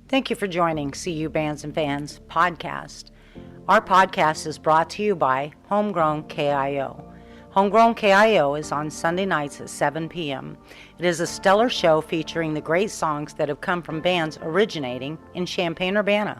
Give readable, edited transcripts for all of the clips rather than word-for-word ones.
Thank you for joining CU Bands and Fans podcast. Our podcast is brought to you by Homegrown KIO. Homegrown KIO is on Sunday nights at 7 p.m. It is a stellar show featuring the great songs that have come from bands originating in Champaign-Urbana.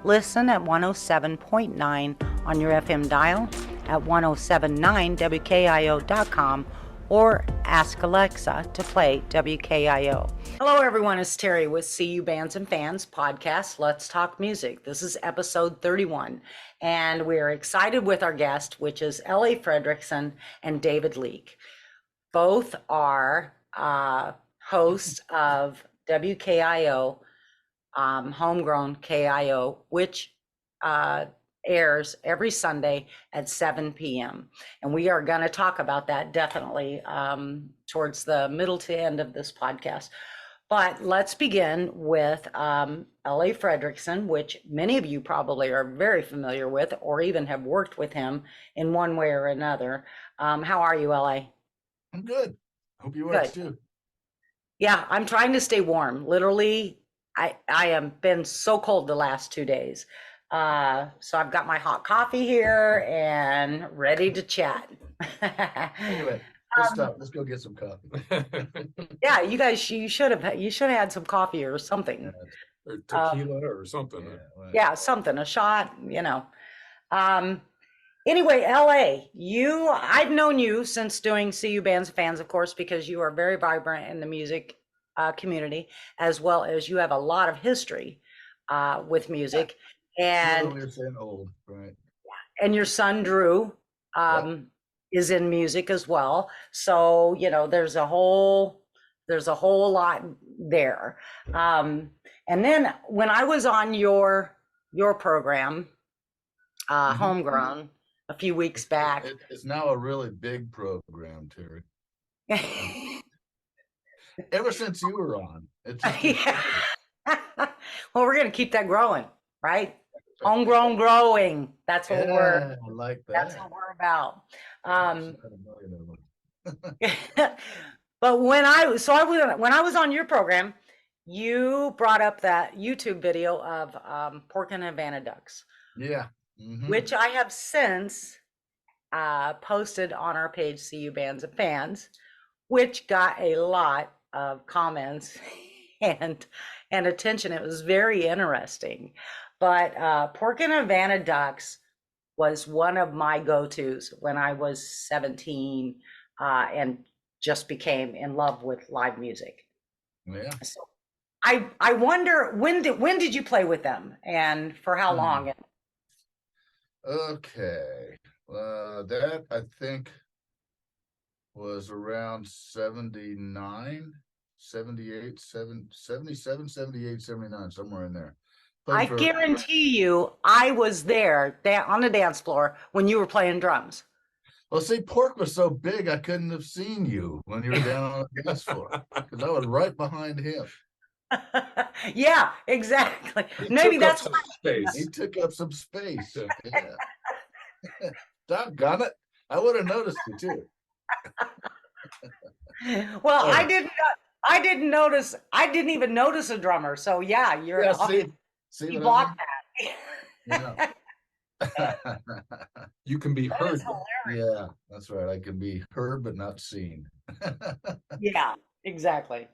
Listen at 107.9 on your FM dial, at 1079wkio.com, or ask Alexa to play WKIO. Hello everyone, it's Terry with CU Bands and Fans podcast, Let's Talk Music. This is episode 31, and we're excited with our guest, which is L.A. Fredrickson and David Leake. Both are hosts of WKIO, Homegrown KIO, which airs every Sunday at 7 p.m. And we are going to talk about that definitely towards the middle to end of this podcast. But let's begin with L.A. Fredrickson, which many of you probably are very familiar with or even have worked with him in one way or another. How are you, L.A.? I'm good. Hope you are too. Yeah, I'm trying to stay warm. Literally, I have been so cold the last 2 days. So I've got my hot coffee here and ready to chat. Anyway, let's stop. Let's go get some coffee. Yeah, you guys, you should have had some coffee or something. Or tequila or something. Yeah, something, a shot, you know. Anyway, LA, I've known you since doing CU Bands and Fans, of course, because you are very vibrant in the music community, as well as you have a lot of history with music. And we're saying old, right? And your son Drew is in music as well. So, you know, there's a whole lot there. And then when I was on your program, Homegrown, a few weeks back. It's now a really big program, Terry. Ever since you were on. Yeah. Well, we're going to keep that growing, right? Homegrown growing. That's what I like that. That's what we're about. But when I was on your program, you brought up that YouTube video of Parkland and Havana ducks. Yeah. Which I have since posted on our page, CU Bands and Fans, which got a lot of comments and attention. It was very interesting. But Parkland and Havana ducks was one of my go-tos when I was 17 and just became in love with live music. Yeah. So I wonder, when did you play with them and for how long? Okay. That I think was around 79, 78, 77, 78, 79, somewhere in there. I guarantee you I was there on the dance floor when you were playing drums. Well, see, Pork was so big I couldn't have seen you when you were down on the dance floor because I was right behind him. Yeah, exactly. Maybe that's why space. He took up some space. Yeah. Doggone it. I would have noticed it too. Well, I didn't notice. I didn't even notice a drummer. So yeah, you're see you blocked that. Yeah. You can be heard. Yeah, that's right. I can be heard but not seen. Yeah, exactly.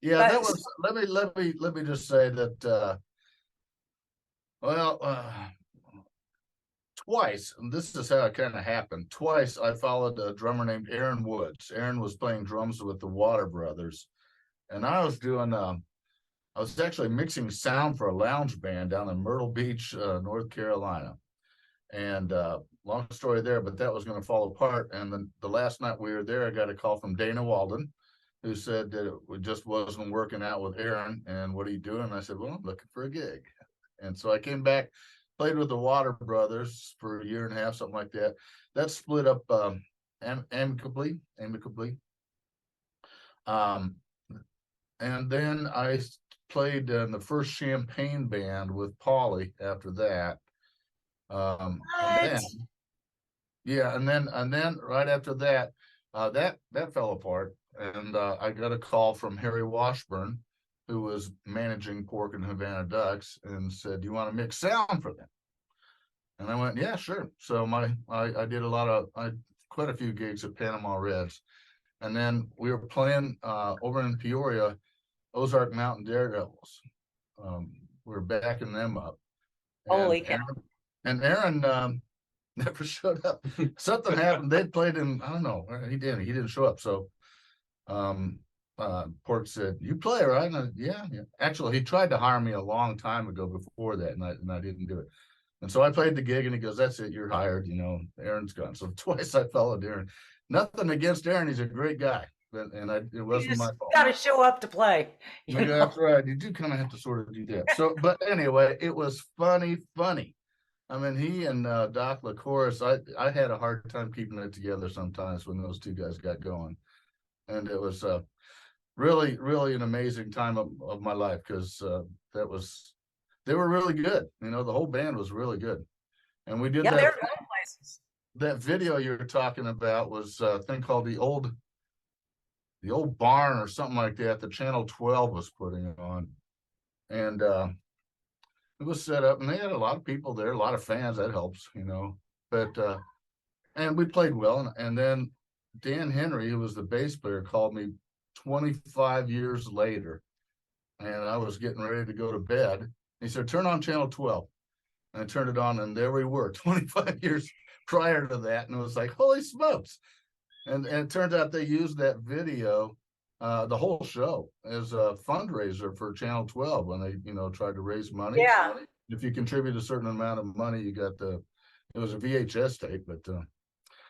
Yeah, that was. Let me just say that. Twice, and this is how it kind of happened. Twice, I followed a drummer named Erin Woods. Erin was playing drums with the Water Brothers, and I was doing. I was actually mixing sound for a lounge band down in Myrtle Beach, North Carolina. And long story there, but that was going to fall apart. And then the last night we were there, I got a call from Dana Walden, who said that it just wasn't working out with Erin. And what are you doing? And I said, well, I'm looking for a gig. And so I came back, played with the Water Brothers for a year and a half, something like that. That split up amicably. And then I played in the first Champaign band with Paulie after that. And then right after that, that fell apart. And I got a call from Harry Washburn, who was managing Pork and Havana Ducks, and said, "Do you want to mix sound for them?" And I went, "Yeah, sure." So I did quite a few gigs at Panama Reds, and then we were playing over in Peoria, Ozark Mountain Daredevils. We were backing them up, Holy cow. and Erin never showed up. Something happened. They'd played him. I don't know. He didn't show up. So Pork said, "You play, right?" And yeah. Actually, he tried to hire me a long time ago before that, and I didn't do it. And so I played the gig, and he goes, "That's it. You're hired. Erin's gone." So twice I followed Erin. Nothing against Erin. He's a great guy. And it wasn't my fault. Got to show up to play. That's right. You do kind of have to sort of do that. So, but anyway, it was funny. I mean, he and Doc LaCourse, I had a hard time keeping it together sometimes when those two guys got going. And it was really, really an amazing time of my life, because they were really good. The whole band was really good. And we did Yeah, that. they're going places. That video you're talking about was a thing called the old barn or something like that. The Channel 12 was putting it on. And it was set up, and they had a lot of people there, a lot of fans. That helps, but and we played well. And then Dan Henry, who was the bass player, called me 25 years later, and I was getting ready to go to bed. He said, "Turn on Channel 12." And I turned it on, and there we were 25 years prior to that. And it was like, holy smokes. And it turns out they used that video, the whole show, as a fundraiser for Channel 12 when they, tried to raise money. Yeah. If you contribute a certain amount of money, you got it was a VHS tape. But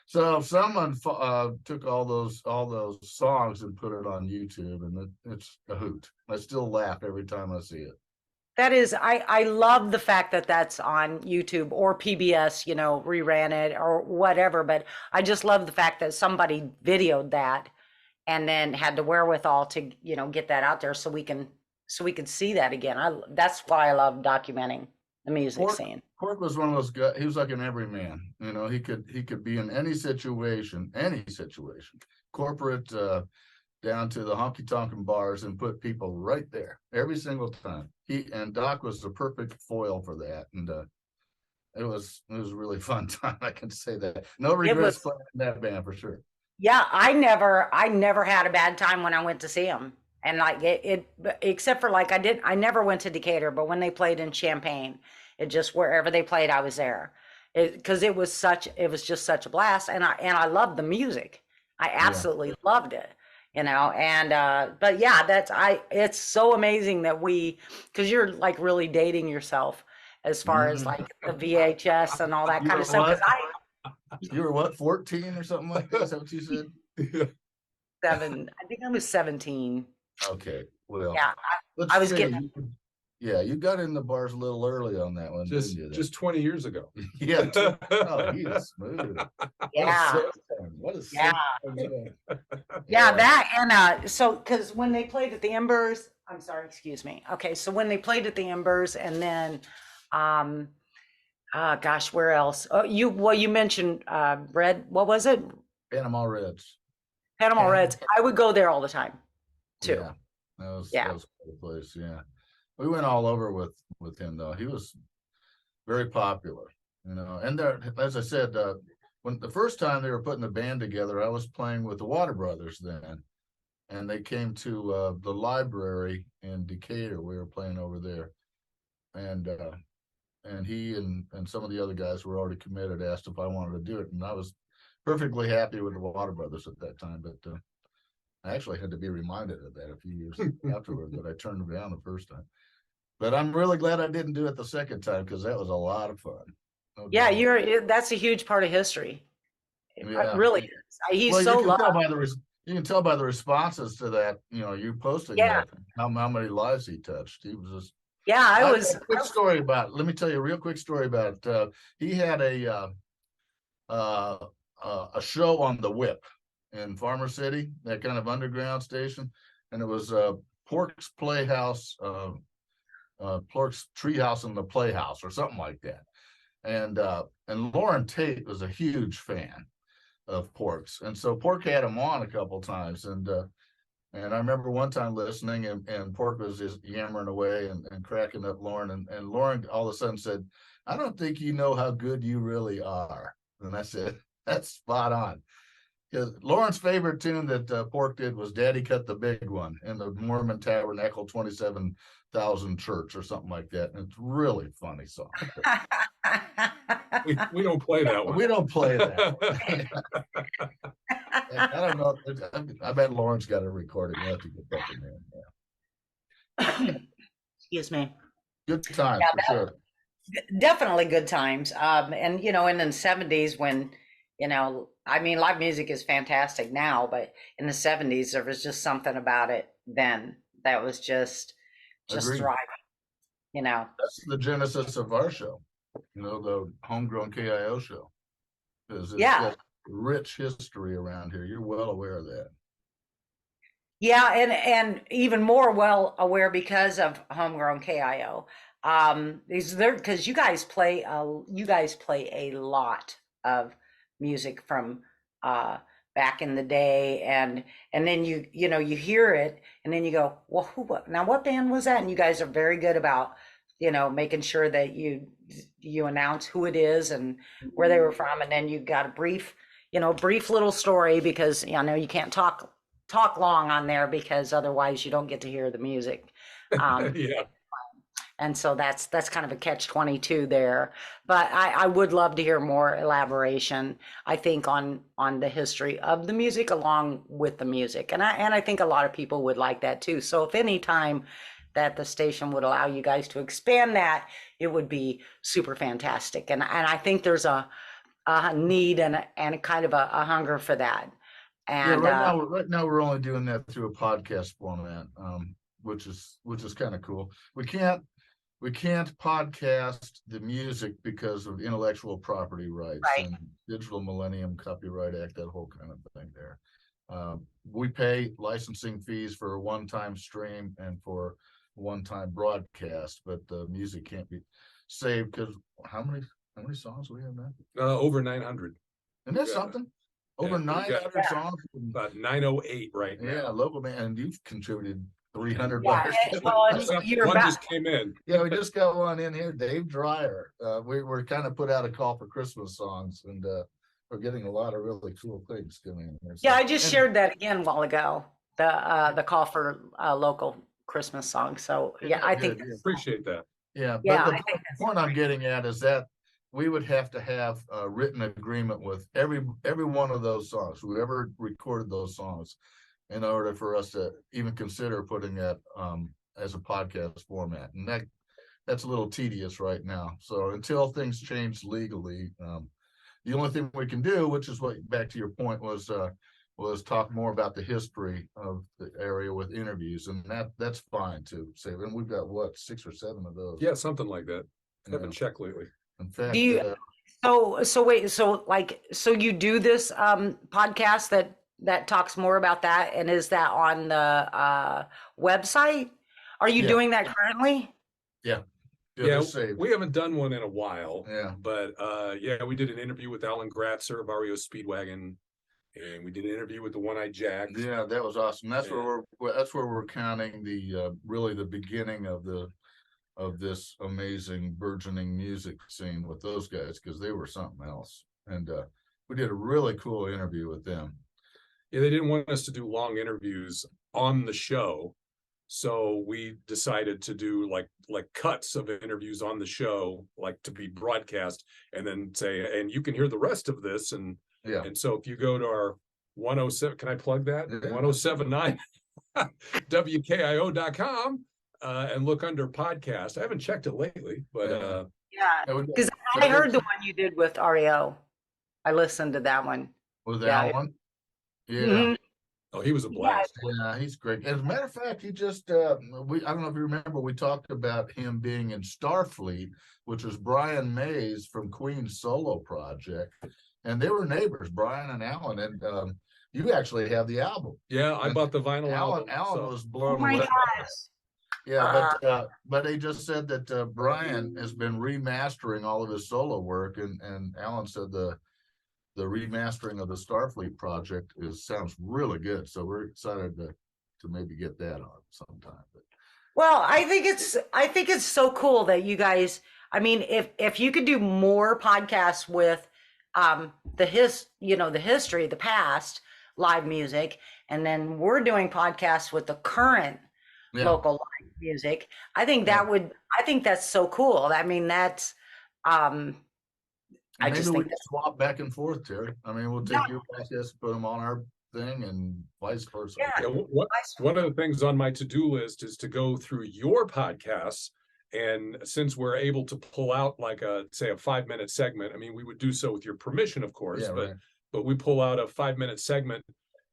so someone took all those songs and put it on YouTube, and it's a hoot. I still laugh every time I see it. That is, I love the fact that that's on YouTube or PBS, reran it or whatever. But I just love the fact that somebody videoed that and then had the wherewithal to, get that out there so we can see that again. That's why I love documenting the music scene. Pork was one of those guys. He was like an everyman. He could be in any situation, corporate, down to the honky tonk bars, and put people right there every single time. Doc was the perfect foil for that, and it was a really fun time. I can say that. No regrets playing in that band for sure. Yeah, I never had a bad time when I went to see them, and like it except for like I never went to Decatur, but when they played in Champaign, it just wherever they played, I was there, because it was just such a blast, and I loved the music. I absolutely loved it. But yeah, it's so amazing that because you're like really dating yourself as far as like the VHS and all that kind of stuff. You were what, 14 or something like that? Is that what you said? 7. I think I was 17. Okay. Well, yeah, I was getting. Yeah, you got in the bars a little early on that one. Just 20 years ago. Yeah. Oh, he is smooth. Yeah. What a Yeah, that and so because when they played at the Embers, I'm sorry, excuse me. Okay, so when they played at the Embers, and then gosh, where else? Oh, you mentioned Red, what was it? Panama Reds. Panama Reds. I would go there all the time too. Yeah. That was a place. Yeah. We went all over with him, though. He was very popular, and there, as I said, when the first time they were putting the band together, I was playing with the Water Brothers then, and they came to the library in Decatur. We were playing over there, and he and some of the other guys were already committed, asked if I wanted to do it, and I was perfectly happy with the Water Brothers at that time, but I actually had to be reminded of that a few years afterward, that I turned them down the first time. But I'm really glad I didn't do it the second time, because that was a lot of fun. Yeah, that's a huge part of history. It really is. He's so loved. You can tell by the responses to that, you posting that, how many lives he touched. He was just. Yeah, I was. Let me tell you a real quick story about he had a show on the Whip in Farmer City, that kind of underground station, and it was Pork's Playhouse, Pork's Treehouse in the Playhouse, or something like that. And Loren Tate was a huge fan of Pork's, and so Pork had him on a couple times, and And I remember one time listening, and Pork was just yammering away and cracking up Loren, and Loren all of a sudden said, "I don't think you know how good you really are." And I said, "That's spot on." Because Loren's favorite tune that Pork did was "Daddy Cut the Big One" in the Mormon Tabernacle 27,000 Church or something like that. And it's really funny song. We don't play that one. We don't play that. I don't know. I bet Lauren's got a recording. We'll have to get that from him. Yeah. Excuse me. Good times for sure. Definitely good times. And in the 70s when, I mean, live music is fantastic now, but in the 70s, there was just something about it then that was just Agreed. thriving, That's the genesis of our show, the Homegrown KIO show. It's got rich history around here. You're well aware of that. Yeah, and even more well aware because of Homegrown KIO. Is there, because you guys play a lot of music from back in the day, and then you hear it and then you go, well, what band was that? And you guys are very good about making sure that you announce who it is and where they were from, and then you got a brief little story, because I know you can't talk long on there because otherwise you don't get to hear the music. Yeah. And so that's kind of a catch-22 there. But I would love to hear more elaboration, I think, on the history of the music along with the music. And I think a lot of people would like that too. So if any time that the station would allow you guys to expand that, it would be super fantastic. And I think there's a need and a kind of a hunger for that. And right now we're only doing that through a podcast format, which is kind of cool. We can't podcast the music because of intellectual property rights and Digital Millennium Copyright Act, that whole kind of thing there. We pay licensing fees for a one-time stream and for one-time broadcast, but the music can't be saved because how many songs do we have now? Over 900. And that's something. Over 900 songs. About 908 right now. Yeah, local man, and you've contributed $300. One just came in. Yeah, we just got one in here, Dave Dreyer. We're kind of put out a call for Christmas songs, and we're getting a lot of really cool things coming in here. Yeah, I just shared that again a while ago. The call for local Christmas songs. So yeah, I think appreciate that. Yeah, but the point I'm getting at is that we would have to have a written agreement with every one of those songs, whoever recorded those songs, in order for us to even consider putting that as a podcast format. And that's a little tedious right now. So until things change legally, the only thing we can do, which is what, back to your point, was talk more about the history of the area with interviews, and that's fine too. Say, and we've got what, 6 or 7 of those. Yeah, something like that. I haven't checked lately. In fact, so you do this podcast that talks more about that, and is that on the website? Are you doing that currently? Yeah. Yeah, we haven't done one in a while. Yeah, but we did an interview with Alan Gratzer of REO Speedwagon, and we did an interview with the One-Eyed Jack. Yeah, that was awesome. That's where we're counting the really the beginning of this amazing burgeoning music scene with those guys, because they were something else. And we did a really cool interview with them. Yeah, they didn't want us to do long interviews on the show, so we decided to do like cuts of interviews on the show, like to be broadcast, and then say, and you can hear the rest of this. And so if you go to our 107, can I plug that? 1079 WKIO.com. And look under podcast. I haven't checked it lately, but because I heard the one you did with REO. I listened to that one. Was that one? Yeah. Mm-hmm. Oh, he was a blast. Yeah, he's great. As a matter of fact, he just I don't know if you remember, we talked about him being in Starfleet, which was Brian May's from Queen's solo project, and they were neighbors, Brian and Alan, and you actually have the album. Yeah, I bought the vinyl album. Alan was blown away. Oh my gosh. Yeah, but they just said that Brian has been remastering all of his solo work, and Alan said the remastering of the Starfleet project sounds really good. So we're excited to maybe get that on sometime. But Well, I think it's so cool that you guys, I mean, if you could do more podcasts with the history, the past live music, and then we're doing podcasts with the current yeah, local live music, I think yeah. I think that's so cool. I mean, that's And I maybe just we think can that's swap back and forth, Terry. I mean, we'll yeah, take your podcasts, put them on our thing, and vice versa. yeah. Yeah, one of the things on my to-do list is to go through your podcasts. And since we're able to pull out like say a 5-minute segment, I mean, we would do so with your permission, of course, Yeah, right. but we pull out a 5-minute segment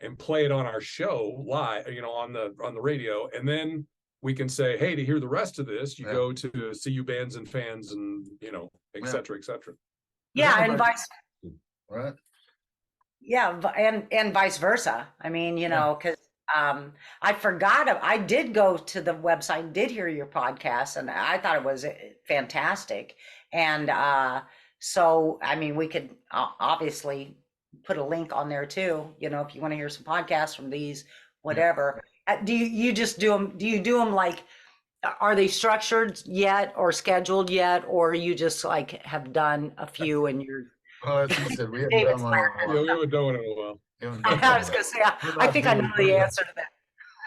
and play it on our show live, on the radio. And then we can say, hey, to hear the rest of this, you Yeah. go to CU Bands and Fans and, et Yeah. cetera, et cetera. Yeah, and Everybody- vice Right. yeah, and vice versa. I mean, Yeah. because I forgot I did go to the website, did hear your podcast, and I thought it was fantastic. And so, I mean, we could obviously put a link on there too. If you want to hear some podcasts from these, whatever. Do you just do them? Do you do them like? Are they structured yet or scheduled yet, or you just like have done a few and you're? Well, as he said, we haven't David's done one in a Yeah, while. we haven't done it in a while. Haven't done I one was in a gonna say, while. I think I know the answer to that.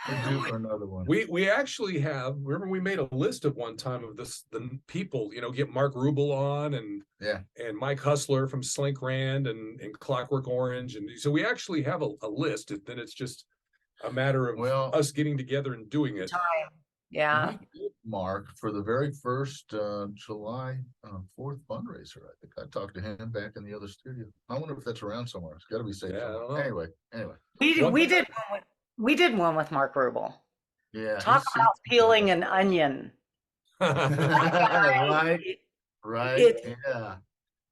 We're due for another one. We actually have. Remember, we made a list of one time of the people. Get Mark Rubel on and Yeah. and Mike Hustler from Slink Rand and Clockwork Orange, and so we actually have a list. Then it's just a matter of Well, us getting together and doing it. Time. Yeah. we did Mark for the very first July 4th fundraiser. I think I talked to him back in the other studio. I wonder if that's around somewhere. It's got to be safe. Yeah, I don't know. Anyway. We did one with Mark Rubel. Yeah. Talk about peeling an onion. Right. Right. It- Yeah.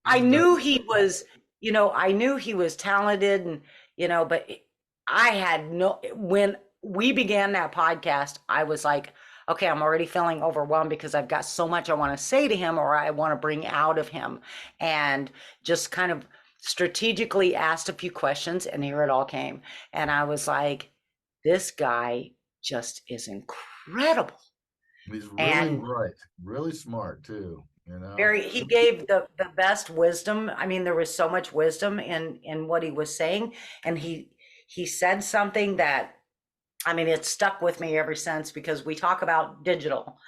I knew he was, I knew he was talented and, but I had when we began that podcast, I was like, okay, I'm already feeling overwhelmed because I've got so much I want to say to him or I want to bring out of him, and just kind of strategically asked a few questions, and here it all came. And I was like, this guy just is incredible. He's really And- bright, really smart too. He gave the best wisdom. I mean, there was so much wisdom in what he was saying. And he said something that, I mean, it stuck with me ever since, because we talk about digital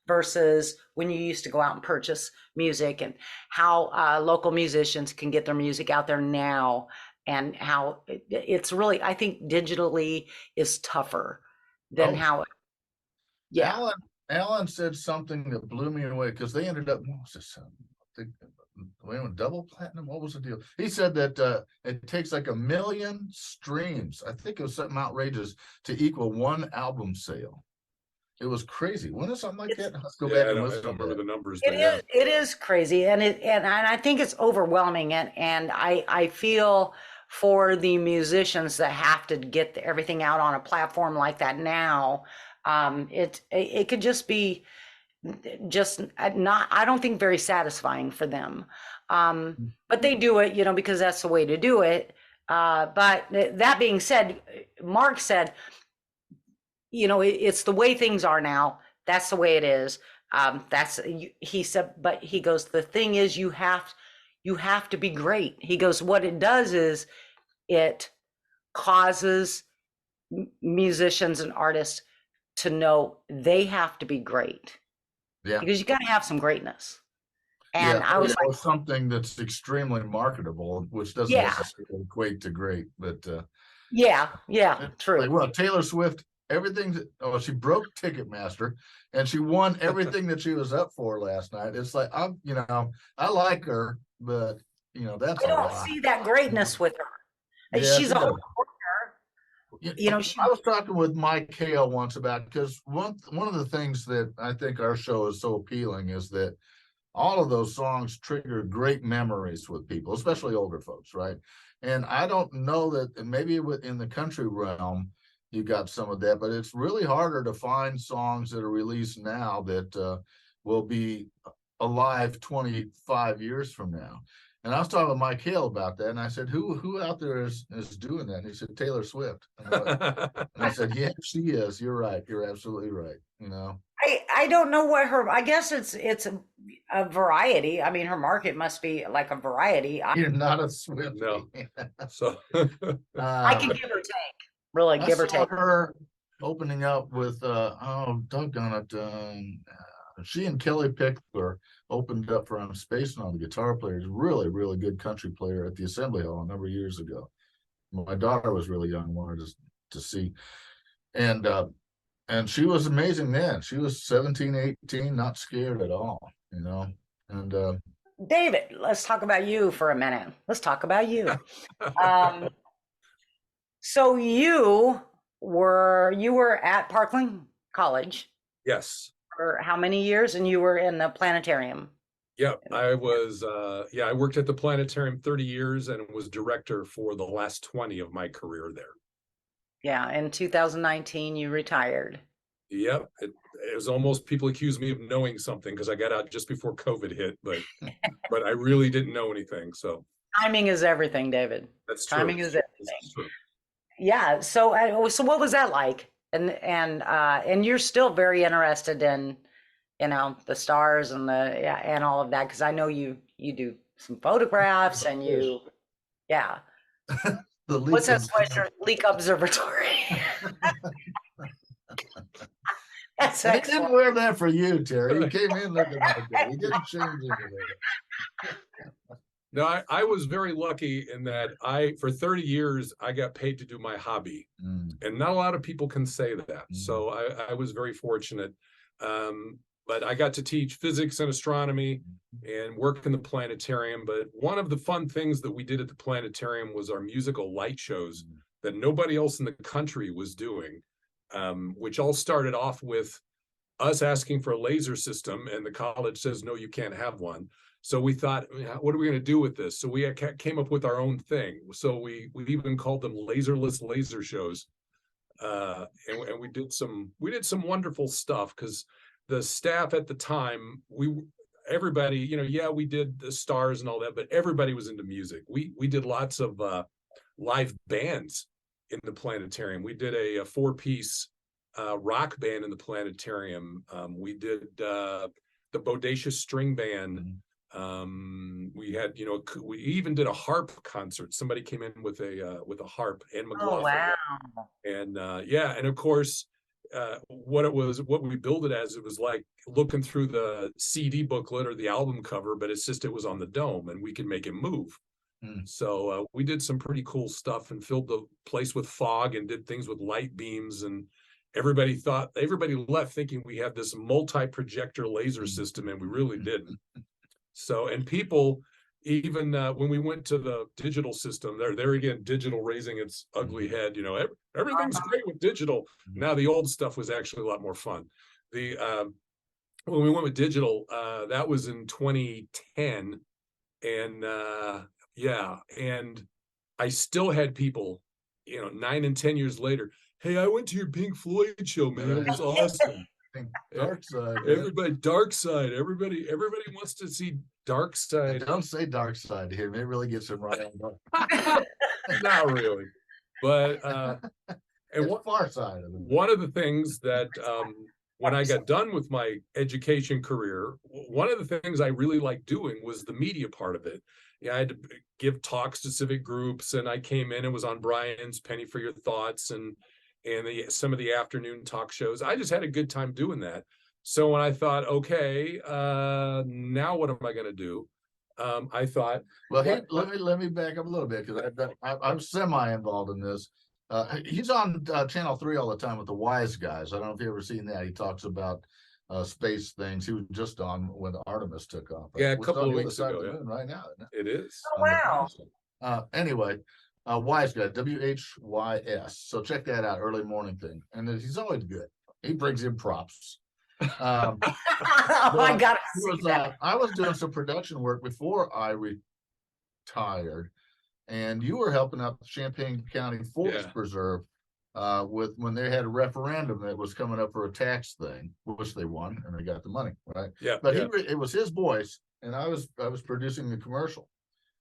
versus when you used to go out and purchase music, and how local musicians can get their music out there now, and how it's really, I think digitally is tougher than Oh. how, yeah. Alan said something that blew me away, because they ended up, what was this? We went double platinum. What was the deal? He said that it takes like 1 million streams. I think it was something outrageous to equal one album sale. It was crazy. When is something like that? Let's go back I and don't listen to remember that. the numbers. It But yeah. is. It is crazy, and I think it's overwhelming, and I feel for the musicians that have to get everything out on a platform like that now. It could just be not. I don't think very satisfying for them, but they do it, because that's the way to do it. But that being said, Mark said, it's the way things are now. That's the way it is. He said, but he goes, the thing is, you have to be great. He goes, what it does is it causes musicians and artists to know they have to be great. Yeah. Because you got to have some greatness. And Yeah, I was or like, something that's extremely marketable, which doesn't Yeah. necessarily equate to great, but yeah, true. like, well, Taylor Swift, she broke Ticketmaster and she won everything that she was up for last night. It's like, I like her, but that's I a don't lot. see that greatness with her. Yeah, She's she a hard does. worker. She, I was talking with Mike KIO once about, because one of the things that I think our show is so appealing is that all of those songs trigger great memories with people, especially older folks, right? And I don't know that, and maybe in the country realm, you got some of that, but it's really harder to find songs that are released now that will be alive 25 years from now. And I was talking with Mike Hale about that, and I said, "Who out there is doing that?" And he said, "Taylor Swift." And I said, "Yeah, she is. You're right. You're absolutely right." You know, I don't know what her. I guess it's a variety. I mean, her market must be like a variety. you're not a Swift. No. So I can give or take. Really, I give or saw take. her opening up with doggone it. She and Kelly Pickler opened up for I'm Spacing on the guitar player. He's a really, really good country player at the Assembly Hall a number of years ago. My daughter was really young, wanted to see. And she was amazing then. She was 17, 18, not scared at all, you know. And David, let's talk about you for a minute. Let's talk about you. So you were at Parkland College yes. for how many years? And you were in the planetarium. Yeah, I was I worked at the planetarium 30 years and was director for the last 20 of my career there. Yeah, in 2019 you retired. Yep. It was almost, people accused me of knowing something because I got out just before COVID hit, but I really didn't know anything. So Timing is everything, David. that's true. Timing is everything. That's true. Yeah. So what was that like? And you're still very interested in, the stars and and all of that, because I know you do some photographs and yeah. the What's that sweatshirt? Leake Observatory. That's he didn't excellent. wear that for you, Terry. He came in looking like that. He didn't change into that. No, I was very lucky in that for 30 years, I got paid to do my hobby. And not a lot of people can say that. So I was very fortunate. But I got to teach physics and astronomy and work in the planetarium. But one of the fun things that we did at the planetarium was our musical light shows that nobody else in the country was doing, which all started off with us asking for a laser system, and the college says, no, you can't have one. So we thought, what are we going to do with this? So we came up with our own thing. So we even called them laserless laser shows. And we did some wonderful stuff, because the staff at the time, everybody, we did the stars and all that, but everybody was into music. We did lots of live bands in the planetarium. We did a 4-piece rock band in the planetarium. We did the Bodacious String Band. We had, we even did a harp concert. Somebody came in with a harp, and McLaughlin. Oh, wow. And and of course, what we built it as, it was like looking through the CD booklet or the album cover, but it was on the dome and we could make it move. So we did some pretty cool stuff and filled the place with fog and did things with light beams, and everybody left thinking we had this multi-projector laser system, and we really didn't. So, and people, even when we went to the digital system, there again, digital raising its ugly head, everything's great with digital. Now the old stuff was actually a lot more fun. When we went with digital, that was in 2010. And and I still had people, 9 and 10 years later, hey, I went to your Pink Floyd show, man. It was awesome. Dark Side. Dark Side. Everybody wants to see Dark Side. Don't say Dark Side to him. It really gets him right on. Not really, but and Far Side of it. One of the things that when I got done with my education career, one of the things I really liked doing was the media part of it. I had to give talks to civic groups, and I came in and was on Brian's Penny for Your Thoughts and some of the afternoon talk shows. I just had a good time doing that. So when I thought, okay, now what am I going to do? I thought, well, hey, let me back up a little bit, because I'm semi-involved in this. He's on Channel 3 all the time with the Wise Guys. I don't know if you've ever seen that. He talks about space things. He was just on when Artemis took off. Yeah, a couple of weeks ago. Yeah. Right now, isn't it? It is. Oh, wow. Anyway, Wise Guy, WHYS. So check that out, early morning thing. And he's always good. He brings in props. I got it. I was doing some production work before I retired, and you were helping out the Champaign County Forest Preserve when they had a referendum that was coming up for a tax thing, which they won and they got the money, right? Yeah. But it was his voice, and I was producing the commercial.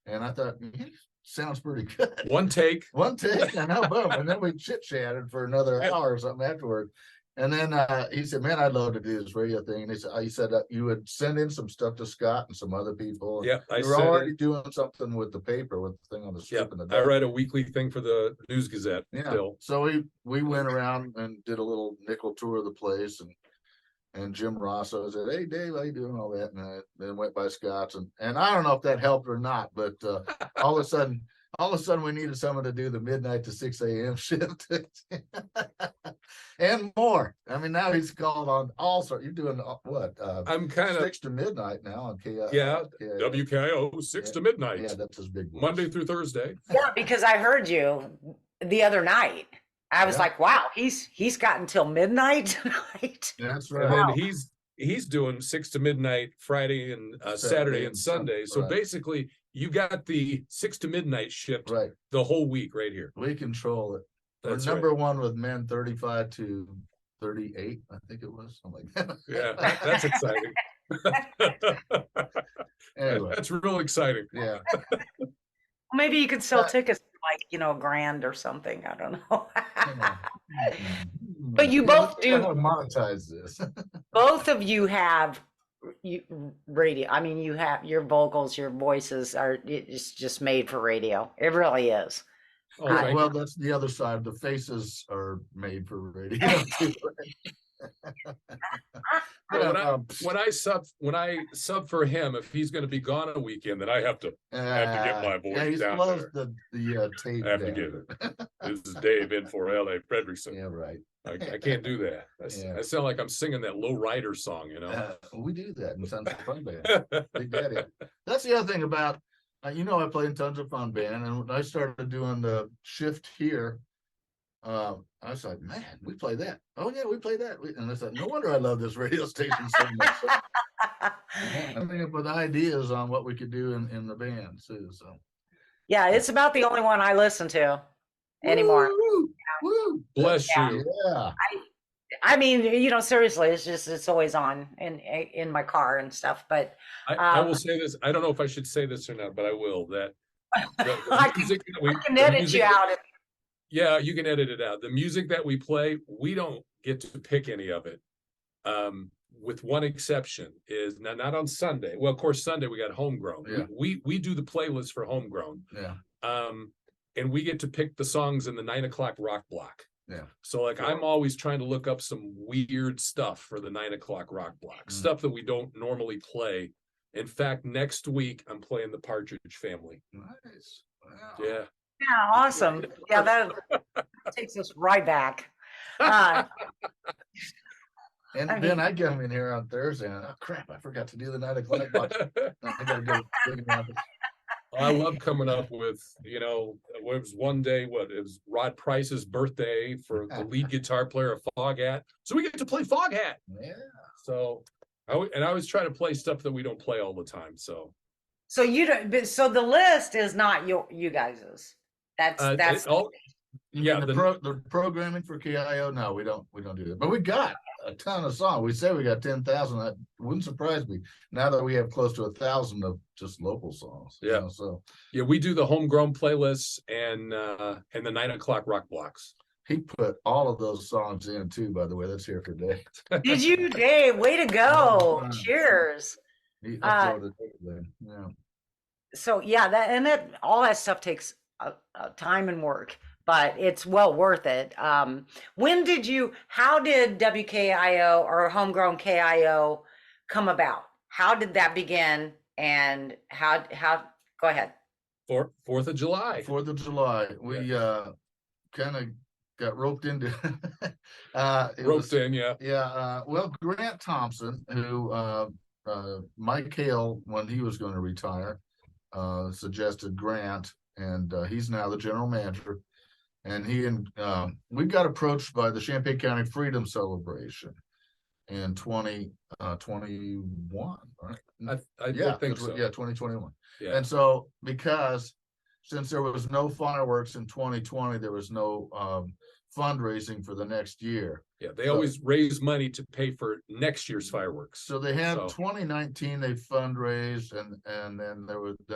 And I thought, "Man, sounds pretty good." One take. One take, I know, boom. And then we chit-chatted for another hour or something afterward. And then he said, "Man, I'd love to do this radio thing." And he said you would send in some stuff to Scott and some other people. And Yeah, I you were sent already it. doing something with the paper, with the thing on the Yeah, strip in the I back. write a weekly thing for the News Gazette. Yeah. Still. So we went around and did a little nickel tour of the place, and Jim Rosso said, "Hey Dave, how you doing?" All that, and I then went by Scott's, and I don't know if that helped or not, but all of a sudden we needed someone to do the midnight to 6 a.m. shift and more. I mean, now he's called on all sorts. You're doing what? I'm kind of 6 to midnight now on KIO. yeah, KIO. WKIO 6 to midnight. Yeah, that's his big voice. Monday through Thursday. Yeah, because I heard you the other night. I was Yeah. like, wow, he's got until midnight tonight. That's And right. then he's doing 6 to midnight Friday and Saturday and Sunday. So right. basically, you got the 6 to midnight shift Right. the whole week right here. We control it. That's We're number one with men 35 to 38, I think it was, something like that. Yeah, that's exciting. Anyway, That's real exciting. yeah. Maybe you could sell tickets for like, $1,000 or something. I don't know. But you both do. Monetize this. Both of you have radio. I mean, you have your vocals, your voices it's just made for radio. It really is. Oh, Yeah, thank well, you. that's the other side. The faces are made for radio too. Well, when I sub for him, if he's going to be gone a weekend, then I have to get my voice yeah, he's down closed there. the tape I have to down. get it. This is Dave in for LA Fredrickson. Yeah, right. I can't do that. Yeah. I sound like I'm singing that Low Rider song, We do that in Tons of Fun Band. Big Daddy. That's the other thing about, I play in Tons of Fun Band, and when I started doing the shift here, I was like, man, we play that. Oh yeah, we play that. And I said, no wonder I love this radio station so much. So, I'm coming up with ideas on what we could do in the band too. So Yeah, it's about the only one I listen to anymore. Woo, woo. Bless Yeah. you. Yeah. I mean, seriously, it's always on in my car and stuff. But I will say this. I don't know if I should say this or not, but I will. That the I music that we- can the edit music you that- out. Yeah, you can edit it out. The music that we play, we don't get to pick any of it. With one exception, is not on Sunday. Well, of course, Sunday we got Homegrown. Yeah. We do the playlist for Homegrown. Yeah. And we get to pick the songs in the 9 o'clock rock block. Yeah. So like I'm always trying to look up some weird stuff for the 9 o'clock rock block, stuff that we don't normally play. In fact, next week I'm playing the Partridge Family. Nice. Wow. Yeah. Yeah, awesome. Yeah, that takes us right back. And I then I come in here on Thursday and oh crap, I forgot to do the 9 o'clock block. I gotta go dig around this. I love coming up with, it was one day, it was Rod Price's birthday for the lead guitar player of Foghat. So we get to play Foghat. Yeah. So I always try to play stuff that we don't play all the time. So you don't. So the list is not you guys's. That's yeah. The programming for KIO, no, we don't do that. But we got a ton of songs. We say we got 10,000. That wouldn't surprise me now that we have close to 1,000 of just local songs. Yeah. So yeah, we do the homegrown playlists and the 9 o'clock rock blocks. he put all of those songs in too, by the way. That's here for Dave. Did you, Dave? Way to go! Cheers. He uploaded everything. Yeah. So yeah, that all that stuff takes time and work, but it's well worth it. How did WKIO or Homegrown KIO come about? How did that begin? And how go ahead. 4th of July. 4th of July. We kind of got roped into well, Grant Thompson, who Mike Hale, when he was going to retire, suggested Grant, and he's now the general manager. And we got approached by the Champaign County Freedom Celebration in 2021, right? I think so. Yeah, 2021. Yeah. And so since there was no fireworks in 2020, there was no fundraising for the next year. Yeah, they always raise money to pay for next year's fireworks. So they had 2019, they fundraised, and then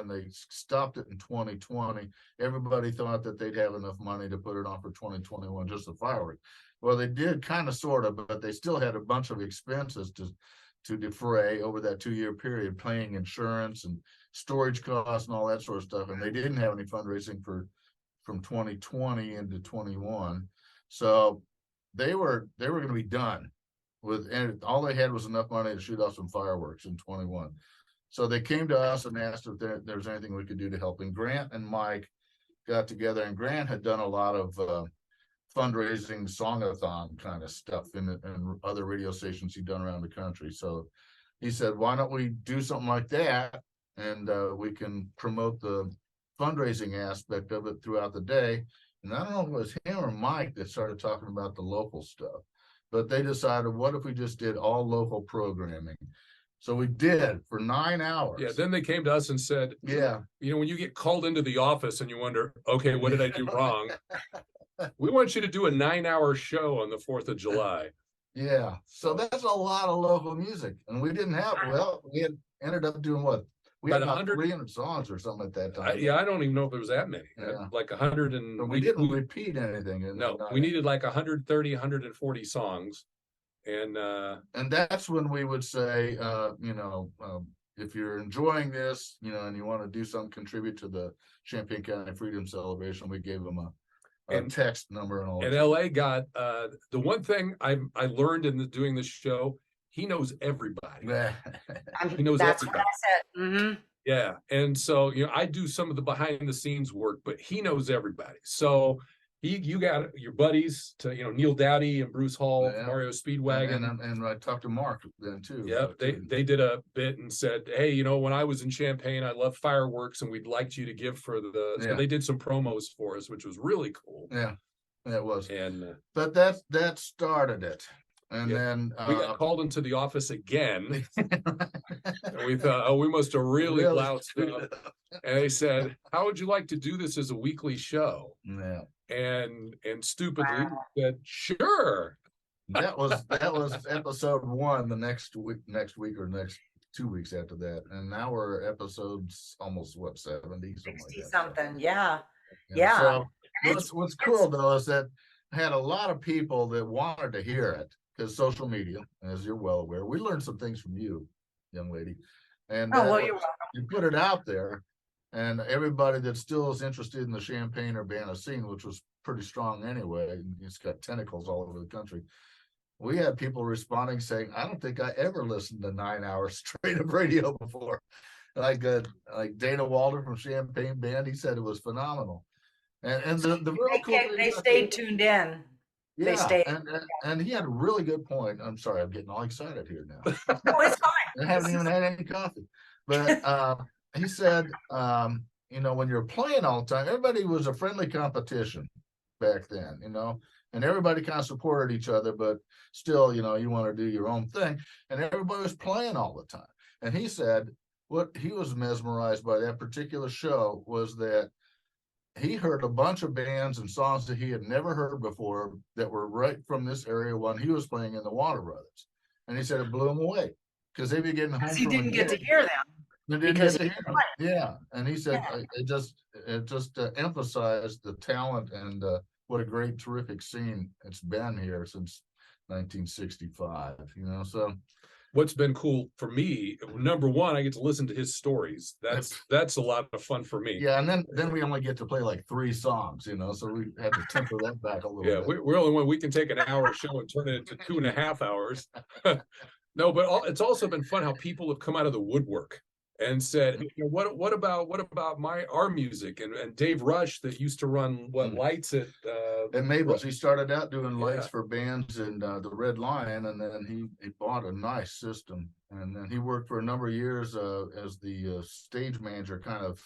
they stopped it in 2020. Everybody thought that they'd have enough money to put it on for 2021, just the fireworks. Well, they did kind of, sort of, but they still had a bunch of expenses to defray over that 2-year period, paying insurance and storage costs and all that sort of stuff. And they didn't have any fundraising from 2020 into 21. So they were going to be done with, and all they had was enough money to shoot off some fireworks in 21. So they came to us and asked if there was anything we could do to help. And Grant and Mike got together, and Grant had done a lot of fundraising, song-a-thon kind of stuff in other radio stations he'd done around the country. So he said, why don't we do something like that, and we can promote the fundraising aspect of it throughout the day. And I don't know if it was him or Mike that started talking about the local stuff, but they decided, what if we just did all local programming? So we did for 9 hours. Yeah, then they came to us and said, yeah, you know, when you get called into the office and you wonder, okay, what did I do wrong? We want you to do a 9-hour show on the 4th of July. Yeah, so that's a lot of local music, and we didn't have, well, we had ended up doing what? We had about 300 songs or something at that time. Yeah, I don't even know if there was that many. Yeah. Like 100 and... But we didn't repeat anything. No, we needed like 130, 140 songs. And that's when we would say, you know, if you're enjoying this, you know, and you want to do something, contribute to the Champaign County Freedom Celebration, we gave them a text number and all. And LA got the one thing I learned in doing this show, he knows everybody. He knows That's everybody. what I said. Mm-hmm. Yeah, and so, you know, I do some of the behind the scenes work, but he knows everybody. So you got your buddies to, you know, Neil Dowdy and Bruce Hall, Mario Speedwagon, and I talked to Mark then too. Yep, they did a bit and said, hey, you know, when I was in Champaign, I love fireworks, and we'd like you to give for the. So they did some promos for us, which was really cool. Yeah, it was. And but that started it. And then we got called into the office again. And we thought, oh, we must have really loused up. And they said, how would you like to do this as a weekly show? Yeah. And stupidly said, sure. That was episode 1. The next week or next 2 weeks after that, and now we're episodes almost 70 something. Yeah. So what's cool though is that I had a lot of people that wanted to hear it, because social media, as you're well aware, we learned some things from you, young lady, and you're welcome. You put it out there. And everybody that still is interested in the Champaign Urbana scene, which was pretty strong anyway, it's got tentacles all over the country. We had people responding saying, I don't think I ever listened to 9 hours straight of radio before. Like Dana Walder from Champaign Band, he said it was phenomenal. And the real cool thing, they stayed tuned in. Yeah, they stayed. And he had a really good point. I'm sorry, I'm getting all excited here now. No, it's fine. I haven't even had any coffee. But he said, you know, when you're playing all the time, everybody was a friendly competition back then, you know, and everybody kind of supported each other, but still, you know, you want to do your own thing, and everybody was playing all the time. And he said what he was mesmerized by that particular show was that he heard a bunch of bands and songs that he had never heard before that were right from this area when he was playing in the Water Brothers. And he said it blew him away because they'd be getting home. He didn't get to hear them. Yeah, and he said it just emphasized the talent and what a great, terrific scene it's been here since 1965. You know, so what's been cool for me, number one, I get to listen to his stories. That's a lot of fun for me. Yeah, and then we only get to play like 3 songs, you know, so we had to temper that back a little bit. Yeah, we're only one. We can take an hour show and turn it into 2.5 hours. No, but it's also been fun how people have come out of the woodwork and said, you know, what about our music, and Dave Rush that used to run lights at Maples. He started out doing lights for bands in the Red Lion, and then he bought a nice system, and then he worked for a number of years as the stage manager, kind of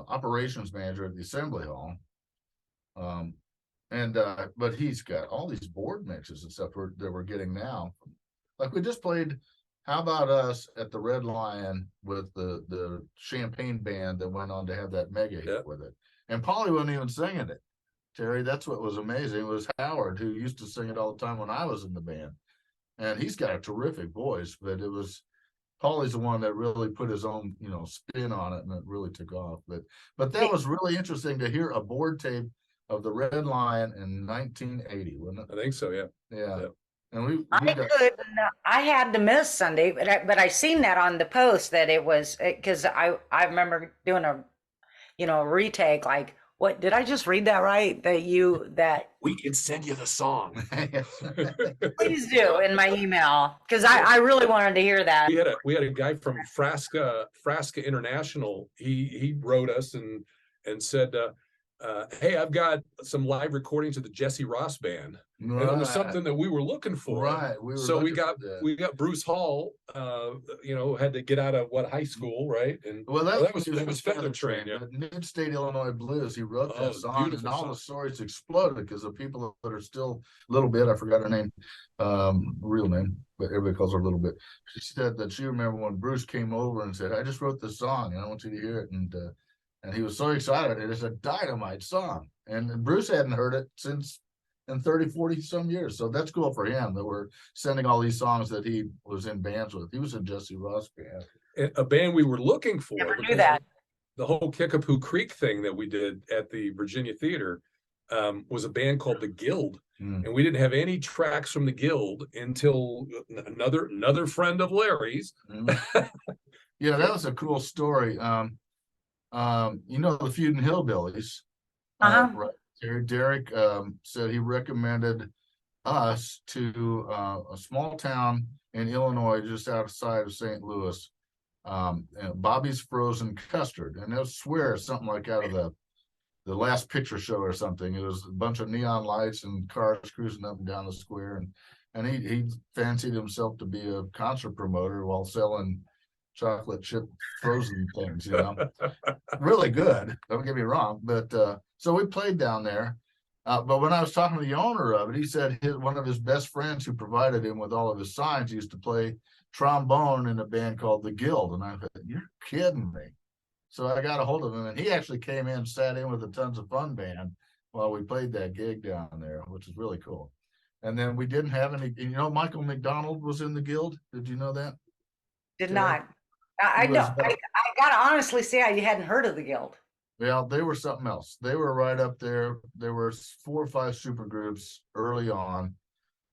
operations manager at the Assembly Hall. But he's got all these board mixes and stuff that we're getting now. Like we just played How About Us at the Red Lion with the Champaign Band that went on to have that mega hit with it. And Polly wasn't even singing it. Terry. That's what was amazing. It was Howard, who used to sing it all the time when I was in the band. And he's got a terrific voice, but it was Paulie's the one that really put his own, spin on it, and it really took off. But that was really interesting to hear a board tape of the Red Lion in 1980, wasn't it? I think so, yeah. Yeah. And we I got, I had to miss Sunday, but I seen that on the post that it was because I remember doing a retake. Like, what did I just read that right? That We can send you the song. please do in my email, because I really wanted to hear that. We had a guy from Frasca International. He wrote us and said, hey, I've got some live recordings of the Jesse Ross band. And it was something that we were looking for. Right. We got Bruce Hall, had to get out of high school, right? And that was Feather Train. Yeah. Mid-State Illinois Blues. He wrote that song, and all the stories exploded because the people that are still Little Bit. I forgot her name, real name, but everybody calls her Little Bit. She said that she remembered when Bruce came over and said, "I just wrote this song, and I want you to hear it." And he was so excited. It is a dynamite song, and Bruce hadn't heard it since in 30, 40 some years. So that's cool for him that we're sending all these songs that he was in bands with. He was in Jesse Ross band. A band we were looking for. Never knew that. The whole Kickapoo Creek thing that we did at the Virginia Theater was a band called The Guild. And we didn't have any tracks from The Guild until another friend of Larry's. Yeah, that was a cool story. The Feudin' Hillbillies. Right. Derek said he recommended us to a small town in Illinois just outside of St. Louis, Bobby's Frozen Custard. And I swear something like out of the Last Picture Show or something. It was a bunch of neon lights and cars cruising up and down the square. And he fancied himself to be a concert promoter while selling chocolate chip frozen things, really good, don't get me wrong, but so we played down there, but when I was talking to the owner of it, he said one of his best friends who provided him with all of his signs used to play trombone in a band called The Guild. And I thought, you're kidding me. So I got a hold of him, and he actually came in, sat in with the Tons of Fun band while we played that gig down there, which is really cool. And then we didn't have any, Michael McDonald was in The Guild. Did you know that? Did not. I know. I gotta honestly say I hadn't heard of The Guild. Well, they were something else. They were right up there. There were 4 or 5 super groups early on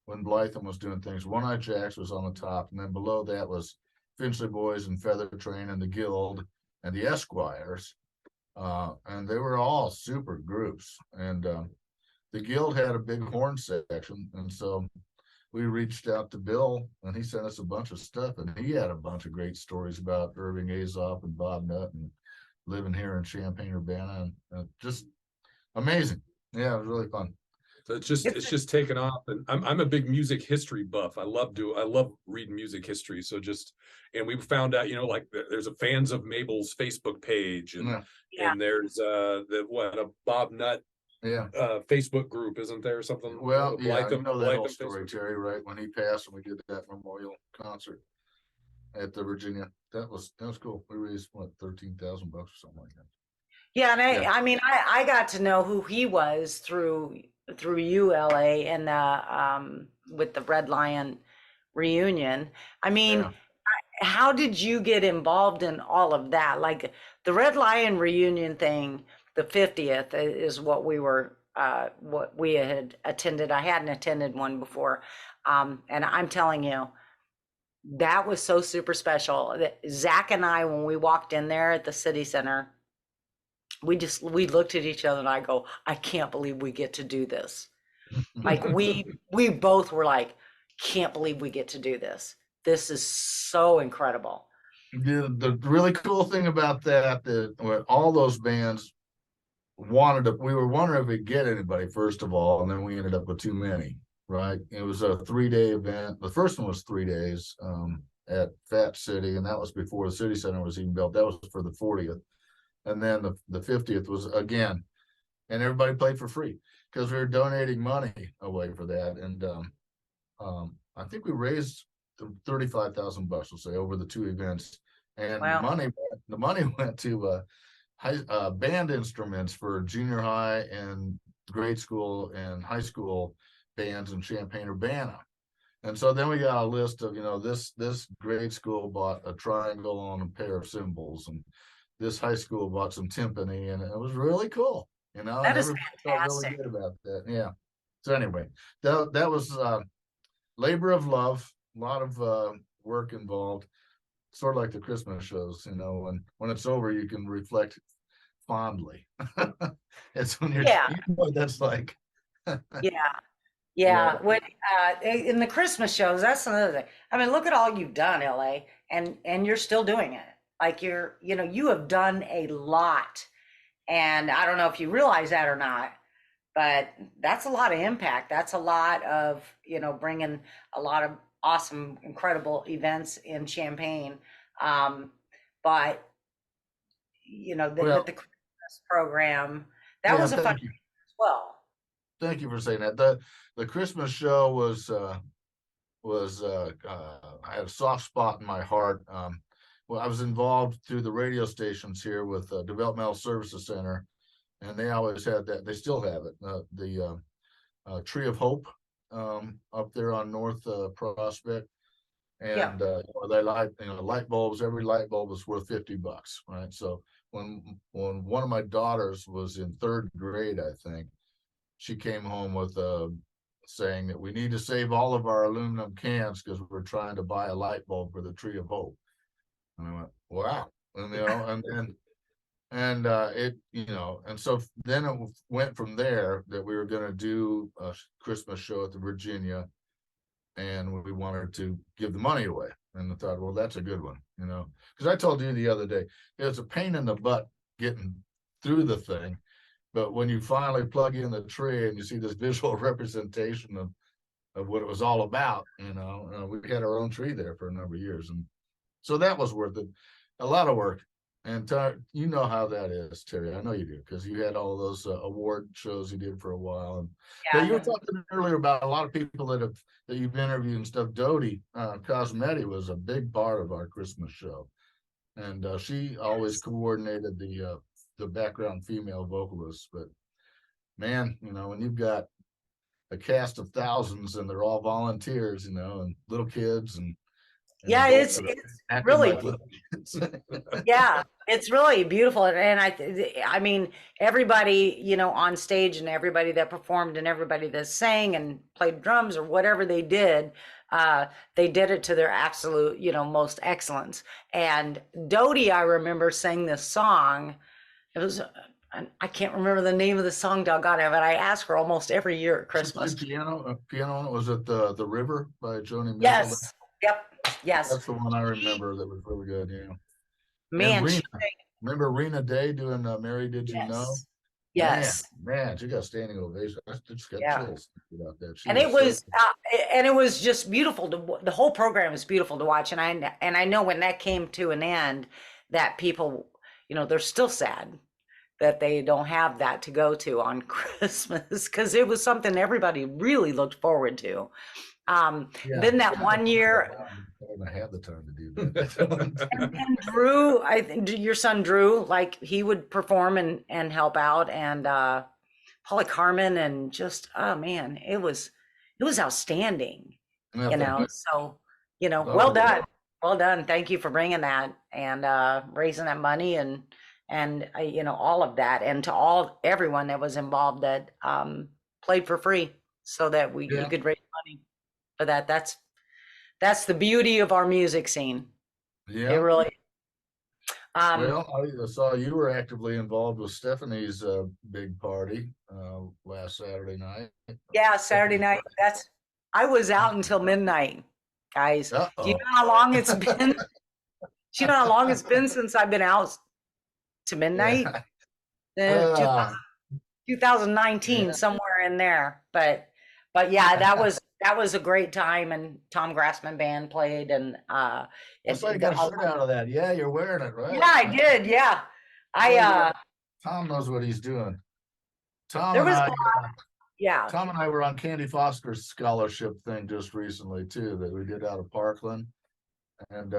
when Blytham was doing things. One Eye Jacks was on the top, and then below that was Finchley Boys and Feather Train and The Guild and the Esquires. And they were all super groups. And The Guild had a big horn section, and so we reached out to Bill, and he sent us a bunch of stuff, and he had a bunch of great stories about Irving Azoff and Bob Nutt and living here in Champaign-Urbana, and just amazing. Yeah, it was really fun. So it's just taken off, and I'm a big music history buff. I love reading music history. So and we found out, there's a Fans of Mabel's Facebook page, and there's a Bob Nutt Facebook group, isn't there, something? Well, that whole story, Facebook. Terry, right? When he passed and we did that memorial concert at the Virginia, that was cool. We raised $13,000 or something like that. Yeah, and I got to know who he was through ULA and with the Red Lion reunion. How did you get involved in all of that? Like the Red Lion reunion thing, the 50th is what we had attended. I hadn't attended one before. And I'm telling you, that was so super special. Zach and I, when we walked in there at the city center, we looked at each other and I go, I can't believe we get to do this. Like we both were like, can't believe we get to do this. This is so incredible. The really cool thing about that all those bands we were wondering if we'd get anybody, first of all, and then we ended up with too many, right? It was a 3-day event. The first one was 3 days at Fat City, and that was before the city center was even built. That was for the 40th. And then the 50th was again, and everybody played for free because we were donating money away for that. And I think we raised $35,000, we'll say, over the 2 events. And wow. the money went to band instruments for junior high and grade school and high school bands in Champaign-Urbana. And so then we got a list of, this grade school bought a triangle and a pair of cymbals, and this high school bought some timpani, and it was really cool, and That is everybody felt really fantastic. good about that. Yeah. So anyway, that was labor of love, a lot of work involved, sort of like the Christmas shows, when it's over, you can reflect fondly. It's when Yeah, you know what that's like. yeah, Yeah. yeah. When in the Christmas shows, that's another thing. I mean, look at all you've done, LA, and you're still doing it. Like you have done a lot, and I don't know if you realize that or not, but that's a lot of impact. That's a lot of, bringing a lot of awesome, incredible events in Champaign. Um, but Well, the Christmas program, that yeah, was a fun thank you. as well. Thank you for saying that. The Christmas show was I had a soft spot in my heart. Well, I was involved through the radio stations here with Developmental Services Center, and they always had that. They still have it. The Tree of Hope up there on North Prospect, Yeah. and they light bulbs. Every light bulb was worth $50, right? So when one of my daughters was in third grade, I think, she came home with saying that we need to save all of our aluminum cans because we're trying to buy a light bulb for the Tree of Hope. And I went, wow. And so then it went from there that we were going to do a Christmas show at the Virginia, and we wanted to give the money away. And I thought, well, that's a good one, because I told you the other day, it's a pain in the butt getting through the thing. But when you finally plug in the tree and you see this visual representation of what it was all about, we had our own tree there for a number of years. And so that was worth it. A lot of work. And you know how that is, Terry. I know you do, because you had all those award shows you did for a while. And but you were Yeah. talking earlier about a lot of people that you've interviewed and stuff. Dodie Cosmetti was a big part of our Christmas show, and she always coordinated the background female vocalists. But man, when you've got a cast of thousands and they're all volunteers, and little kids and Yeah, adults it's that it's are acting really like little kids. yeah, it's really beautiful. And I mean, everybody, on stage, and everybody that performed, and everybody that sang and played drums or whatever uh, they did it to their absolute, most excellence. And Dodie, I remember, sang this song. It was, I can't remember the name of the song, doggone it, but I ask her almost every year at She Christmas. played piano. Was it the River by Joni Mitchell? Yes. Yep. Yes. That's the one I remember that was really good. Yeah. And Man, Rena, remember Rena Day doing Mary Did You Know? yes. Man, Yes. man, she got standing ovation. I just got Yeah. chills about that. She And was so it was just beautiful the whole program is beautiful to watch. And I know when that came to an end, that people, they're still sad that they don't have that to go to on Christmas, because it was something everybody really looked forward to. yeah. Then that one year, I had the time to do that. and Drew, I think your son Drew, like, he would perform and help out, and Polly Carmen, and just, oh man, it was outstanding, So, well done, well done. Thank you for bringing that and raising that money and all of that, and to everyone that was involved that played for free so that you could raise money for that. That's the beauty of our music scene. Yeah. It really. Well, I saw you were actively involved with Stephanie's big party last Saturday night. Yeah, Saturday night. I was out until midnight, guys. Do you know how long it's been? Do you know how long it's been since I've been out to midnight? Yeah. 2019, Yeah. somewhere in there. But yeah, that was a great time, and Tom Grassman band played, and I saw you got a shirt out of that. Yeah, you're wearing it, right? yeah, I did. Yeah, Tom knows what he's doing. Tom there and was I, yeah. Tom and I were on Candy Foster's scholarship thing just recently too, that we did out of Parkland, and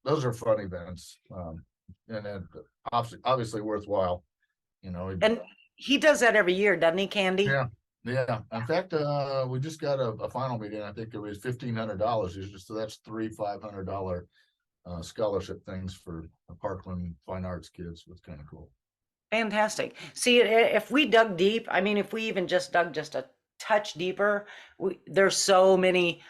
those are fun events, and obviously worthwhile. And he does that every year, doesn't he, Candy? Yeah. Yeah. In fact, we just got a final meeting. I think it was $1,500. So that's three $500 scholarship things for Parkland fine arts kids. Was kind of cool. Fantastic. See, if we dug deep, I mean, if we even just dug just a touch deeper, there's so many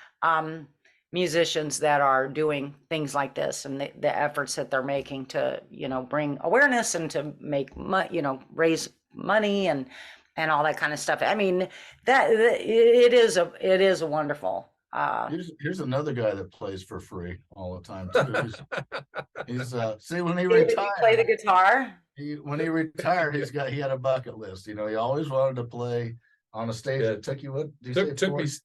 musicians that are doing things like this, and the efforts that they're making to, bring awareness and to make, raise money and all that kind of stuff. I mean, it is a wonderful. Here's another guy that plays for free all the time too. He's see, when he Did he retired, play the guitar? when he retired, he had a bucket list. He always wanted to play on a stage. Yeah. It took you what?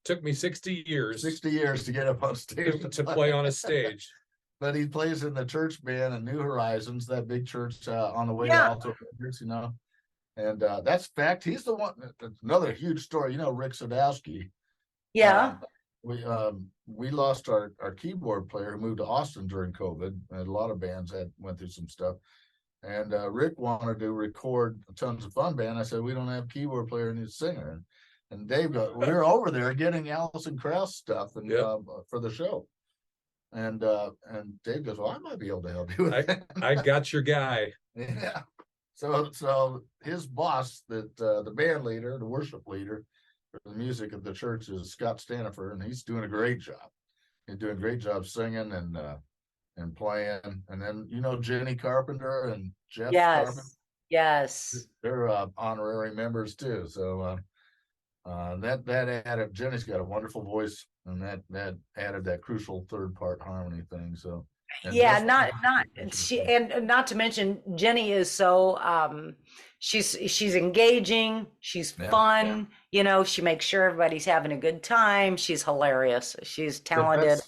Took me 60 years 60 years to get up on stage to play on a stage. But he plays in the church band at New Horizons, that big church on the way to Alto Records, And that's fact. He's the one. Another huge story. Rick Sadowski. Yeah. We lost our keyboard player who moved to Austin during COVID. And a lot of bands went through some stuff. And Rick wanted to record Tons of Fun band. I said, we don't have a keyboard player and he's a singer. And Dave goes, we're over there getting Alison Krauss stuff and for the show. And Dave goes, well, I might be able to help you with that. I got your guy. Yeah. So his boss, the band leader, the worship leader for the music of the church, is Scott Stanifer, and he's doing a great job. He's doing a great job singing and playing. And then Jenny Carpenter and Jeff Carpenter. Yes. They're honorary members too. So that added. Jenny's got a wonderful voice, and that added that crucial third part harmony thing. So. Yeah, not to mention Jenny is so she's engaging, she's fun, she makes sure everybody's having a good time. She's hilarious. She's talented.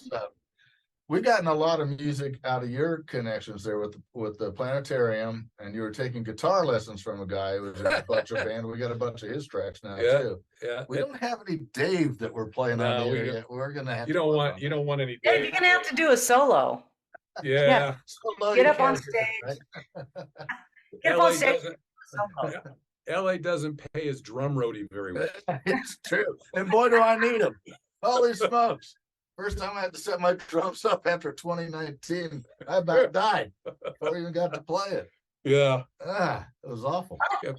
We've gotten a lot of music out of your connections there with the Planetarium, and you were taking guitar lessons from a guy who was in a bunch of band. We got a bunch of his tracks now too. Yeah. We don't have any Dave that we're playing on the air yet. We're gonna have. You don't want any Dave. Dave, you're gonna have to do a solo. Yeah. Get up on stage. Get up on stage. LA doesn't pay his drum roadie very well. It's true. And boy, do I need him. Holy smokes. First time I had to set my drums up after 2019, I about died before I even got to play it. Yeah. It was awful. Yeah,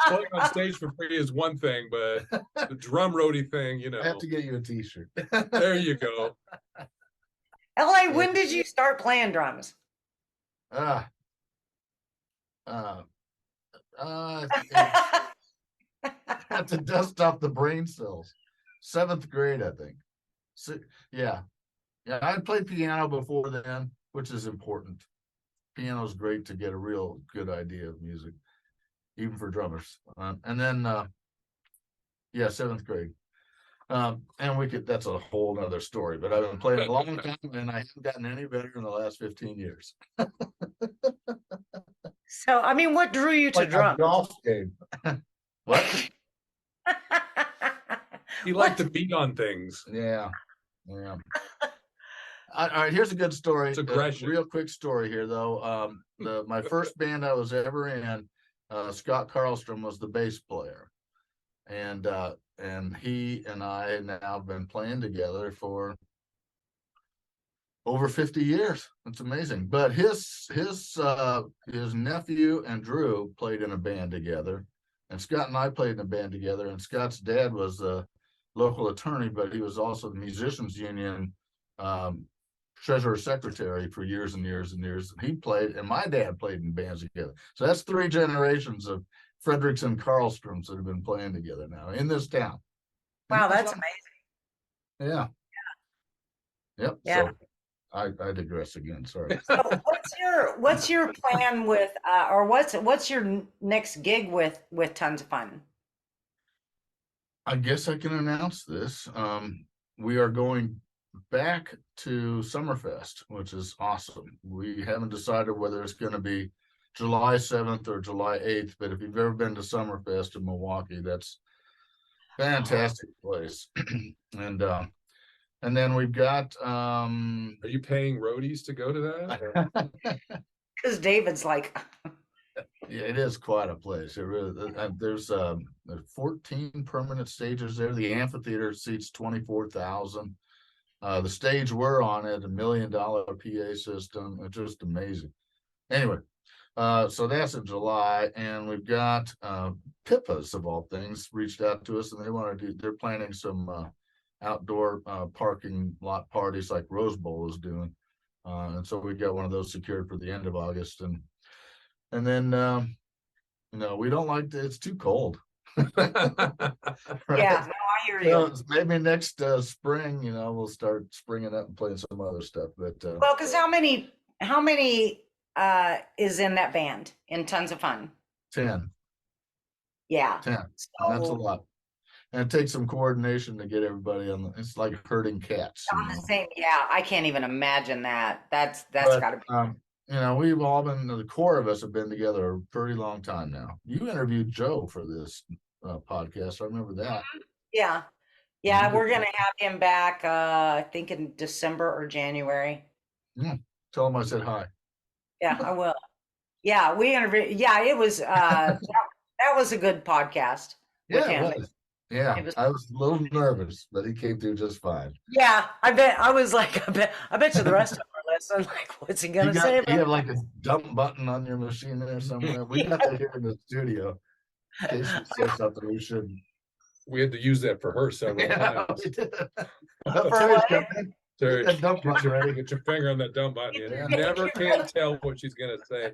playing on stage for free is one thing, but the drum roadie thing, I have to get you a t-shirt. There you go. LA, when did you start playing drums? I had to dust off the brain cells. 7th grade, I think. So, yeah. I played piano before then, which is important. Piano is great to get a real good idea of music, even for drummers. And then, 7th grade. And that's a whole nother story, but I've been playing a long time and I haven't gotten any better in the last 15 years. So, I mean, what drew you to drums? Golf game. What? You like to beat on things. Yeah. All right, here's a good story. It's aggression. Real quick story here, though. My first band I was ever in, Scott Carlstrom was the bass player, and he and I have now been playing together for over 50 years. It's amazing. But his nephew and Drew played in a band together, and Scott and I played in a band together. And Scott's dad was a local attorney, but he was also the Musicians Union treasurer secretary for years and years and years. He played, and my dad played in bands together. So that's 3 generations of Fredrickson Carlstroms that have been playing together now in this town. Wow, that's amazing. Yeah. Yep. Yeah. So I digress again. Sorry. So what's your plan with or what's your next gig with Tons of Fun? I guess I can announce this. We are going back to Summerfest, which is awesome. We haven't decided whether it's going to be July 7th or July 8th, but if you've ever been to Summerfest in Milwaukee, that's a fantastic place. And then we've got Are you paying roadies to go to that? Because David's like Yeah, it is quite a place. It really, there's 14 permanent stages there. The amphitheater seats 24,000. The stage we're on it, $1 million PA system. It's just amazing. Anyway, so that's in July, and we've got Pippa's of all things reached out to us, and they want to do. They're planning some outdoor parking lot parties like Rose Bowl is doing, and so we got one of those secured for the end of August, and then we don't like it's too cold. Right? Yeah, no, I hear you. So maybe next spring, we'll start springing up and playing some other stuff. But Well, because how many is in that band in Tons of Fun? 10. Yeah. 10. And that's a lot. And it takes some coordination to get everybody on. It's like herding cats. On the same, yeah, I can't even imagine that. That's gotta be. We've all been, the core of us have been together a pretty long time now. You interviewed Joe for this podcast. I remember that. Yeah. Yeah, we're gonna have him back I think in December or January. Tell him I said hi. Yeah, I will. Yeah, we interviewed. Yeah, it was that was a good podcast with him. It was. Yeah, I was a little nervous, but he came through just fine. Yeah, I bet. I was like, I bet you the rest of them are listening. Like, what's he gonna say? You have like a dump button on your machine there somewhere. We got that here in the studio in case you say something we shouldn't. We had to use that for her several times. Terry, that dump button ready. Get your finger on that dump button. You never can tell what she's gonna say.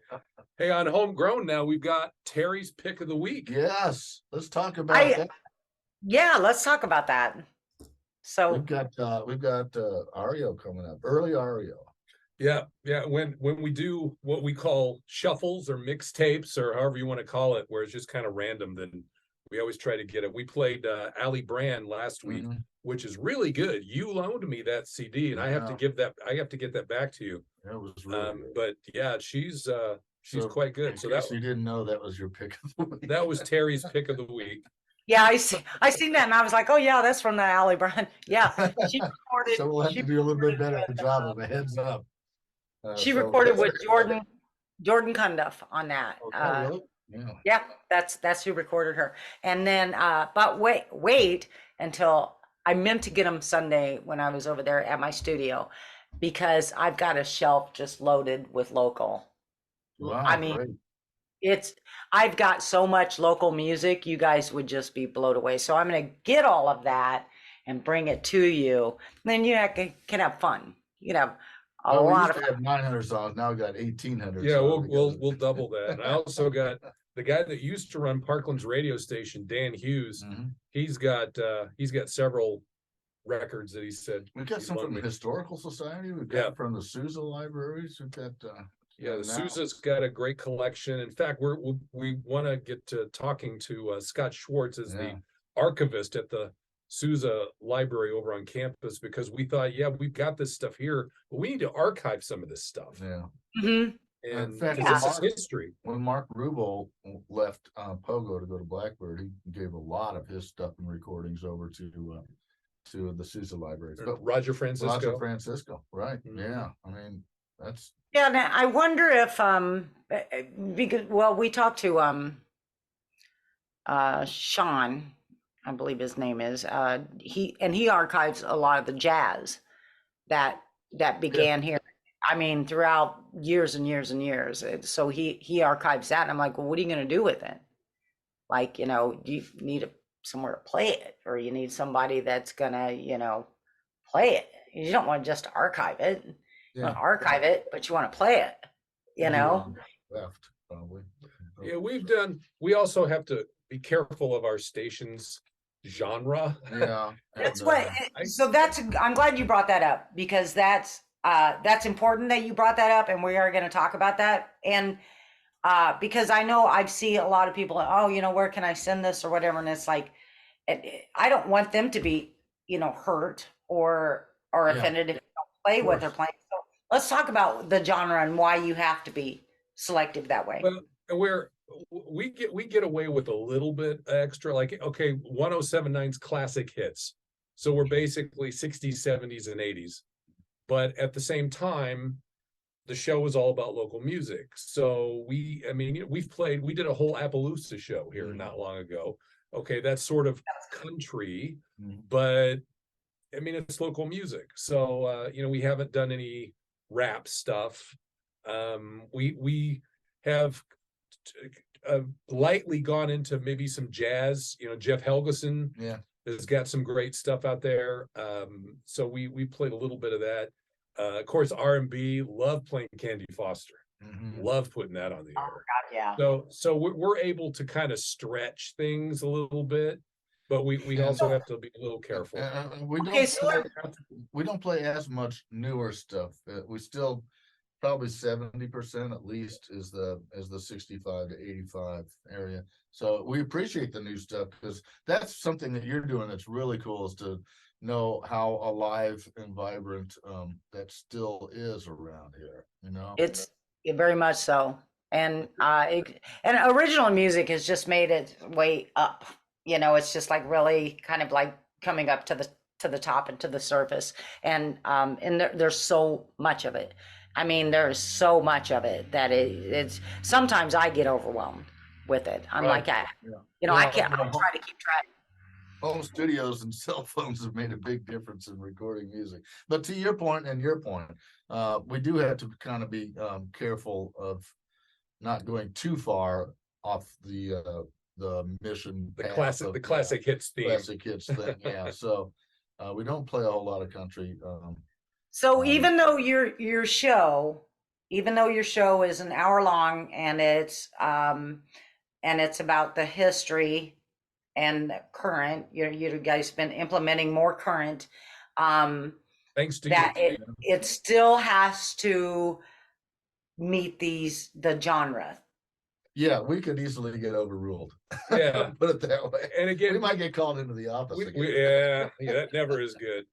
Hey, on Homegrown now, we've got Terry's pick of the week. Yes, let's talk about that. Yeah, let's talk about that. So we've got Ario coming up, early Ario. Yeah. When we do what we call shuffles or mixtapes or however you want to call it, where it's just kind of random, then we always try to get it. We played Ali Brand last week, which is really good. You loaned me that CD, and I have to get that back to you. That was really good. But yeah, she's quite good. So that you didn't know that was your pick of the week. That was Terry's pick of the week. Yeah, I seen that, and I was like, oh yeah, that's from the Ali Brand. Yeah, she recorded. So we'll have to do a little bit better job of a heads up. She recorded with Jordan Cundiff on that. Really? Yeah, that's who recorded her. And then, but wait until I meant to get them Sunday when I was over there at my studio, because I've got a shelf just loaded with local. Wow, I mean, great. I've got so much local music, you guys would just be blown away. So I'm going to get all of that and bring it to you. Then you can have fun. You know, a lot of fun. We have 900 songs. Now we got 1,800. Yeah, we'll double that. And I also got the guy that used to run Parkland's radio station, Dan Hughes. He's got several records that he said. We've got some from the Historical Society. We've got from the Sousa libraries. We've got. The Sousa's got a great collection. In fact, we want to get to talking to Scott Schwartz as the archivist at the Sousa library over on campus, because we thought, we've got this stuff here, but we need to archive some of this stuff. Yeah. Mm-hmm. And in fact, this is history. When Mark Rubel left Pogo to go to Blackbird, he gave a lot of his stuff and recordings over to the Sousa library. But Roger Francisco, right? Yeah, I mean that's. Yeah, now I wonder if because we talked to Sean, I believe his name is. He archives a lot of the jazz that began here. I mean, throughout years and years and years. So he archives that, and I'm like, well, what are you going to do with it? Like, do you need somewhere to play it, or you need somebody that's gonna, play it? You don't want to just archive it. You want to archive it, but you want to play it, Left, probably. Yeah, we also have to be careful of our station's genre. Yeah. That's I'm glad you brought that up, because that's important that you brought that up, and we are going to talk about that. And because I know I see a lot of people, where can I send this or whatever, and it's like, I don't want them to be, hurt or offended if they don't play what they're playing. So let's talk about the genre and why you have to be selective that way. Well, we get away with a little bit extra, like, okay, 1079's classic hits. So we're basically 60s, 70s, and 80s. But at the same time, the show was all about local music. So we did a whole Appaloosa show here not long ago. Okay, that's sort of country, but I mean, it's local music. So, we haven't done any rap stuff. We have lightly gone into maybe some jazz. Jeff Helgeson has got some great stuff out there. So we played a little bit of that. Of course, R&B, love playing Candy Foster. Love putting that on the air. God, yeah. So we're able to kind of stretch things a little bit, but we also have to be a little careful. We don't play as much newer stuff. We still probably 70% at least is the 65 to 85 area. So we appreciate the new stuff, because that's something that you're doing that's really cool, is to know how alive and vibrant that still is around here. It's very much so. And original music has just made its way up. It's just like really kind of like coming up to the top and to the surface. And there's so much of it. I mean, there's so much of it that it's sometimes I get overwhelmed with it. I'm like, I can't. I'm trying to keep track. Home studios and cell phones have made a big difference in recording music. But to your point, we do have to kind of be careful of not going too far off the mission. The classic hits theme. Classic hits thing, yeah. So we don't play a whole lot of country. So even though your show is an hour long, and it's about the history and the current, you guys been implementing more current. Thanks to that you. It still has to meet the genre. Yeah, we could easily get overruled. Yeah, put it that way. And again, we might get called into the office. Yeah, that never is good.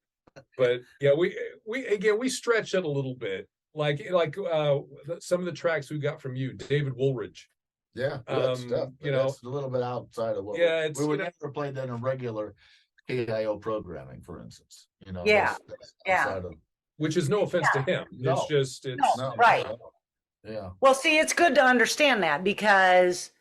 But yeah, we stretch it a little bit, like some of the tracks we got from you, David Woolridge. Yeah, stuff. It's a little bit outside of what we would never play that in regular KIO programming, for instance. Which is no offense to him. No. It's right. Yeah. Well, see, it's good to understand that, because